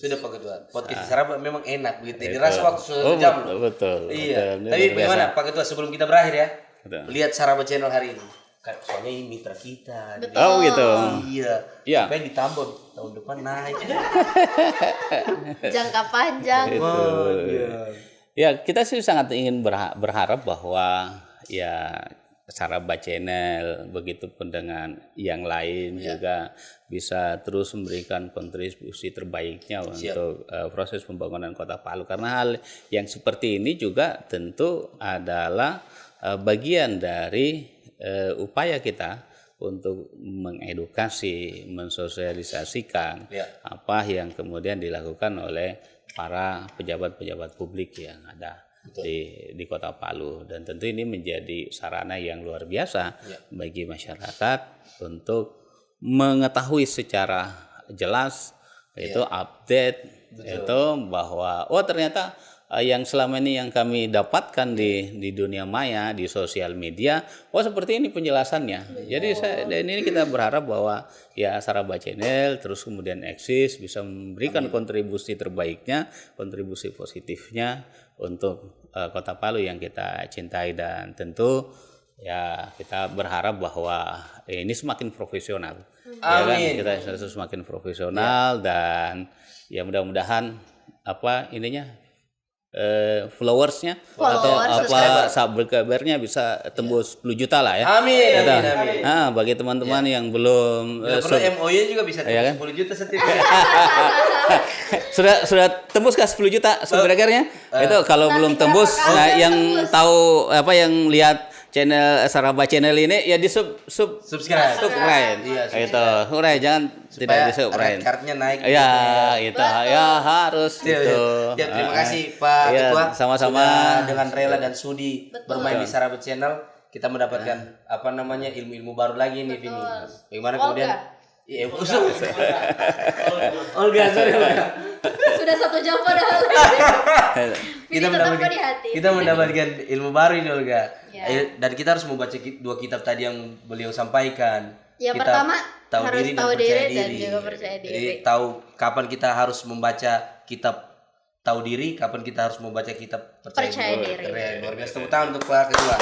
Sudah Pak Ketua. Podcast di Saraba memang enak begitu. Dirasa waktu sejam. Betul. Iya. Tapi bagaimana Pak Ketua sebelum kita berakhir ya? Lihat Saraba Channel hari ini. Soalnya ini mitra kita. Betul. Oh gitu. Iya. Pengen ditambah tahun depan naik. Jangka panjang. Ya kita sih sangat ingin berharap bahwa ya Saraba Channel, begitupun dengan yang lain juga bisa terus memberikan kontribusi terbaiknya untuk proses pembangunan Kota Palu. Karena hal yang seperti ini juga tentu adalah bagian dari upaya kita untuk mengedukasi, mensosialisasikan apa yang kemudian dilakukan oleh para pejabat-pejabat publik yang ada di Kota Palu, dan tentu ini menjadi sarana yang luar biasa bagi masyarakat untuk mengetahui secara jelas itu update itu bahwa ternyata yang selama ini yang kami dapatkan di dunia maya, di sosial media, seperti ini penjelasannya. Jadi ini kita berharap bahwa ya Saraba Channel terus kemudian eksis, bisa memberikan kontribusi terbaiknya, kontribusi positifnya untuk Kota Palu yang kita cintai, dan tentu ya kita berharap bahwa ini semakin profesional. Ya kan, kita semakin profesional dan ya mudah-mudahan followersnya atau subscribernya bisa tembus 10 juta lah ya. Amin. Bagi teman-teman yang belum perlu MOU juga bisa tembus 10 juta setiap. sudah tembus kah 10 juta subscribernya? Itu kalau belum tembus, yang tahu yang lihat channel Saraba Channel ini ya di subscribe. Iya, itu jangan tidak di subscribe. Kartunya naik. Ya itu ya harus itu. Ya, terima kasih Pak Ketua. Sama-sama dengan rela dan sudi bermain di Saraba Channel, kita mendapatkan ilmu-ilmu baru lagi nih Vini. Bagaimana kemudian Olga, sorry Olga. Sudah 1 jam padahal. Kita mendapatkan ilmu baru ini Olga. Dan kita harus membaca 2 kitab tadi yang beliau sampaikan. Yang kita pertama tahu harus diri tahu dan diri percaya dan diri. juga percaya diri. Jadi tahu kapan kita harus membaca kitab tahu diri, kapan kita harus membaca kitab percaya diri. Keren, luar biasa. Tepuk tangan untuk Pak Ketua.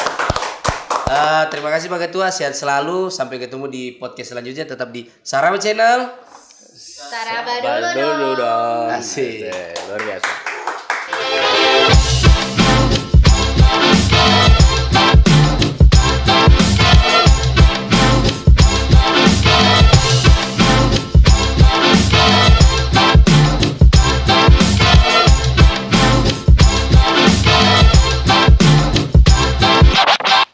Terima kasih Pak Ketua, sehat selalu. Sampai ketemu di podcast selanjutnya, tetap di Saraba Channel. Saraba dulu dong. Asik. Luar biasa.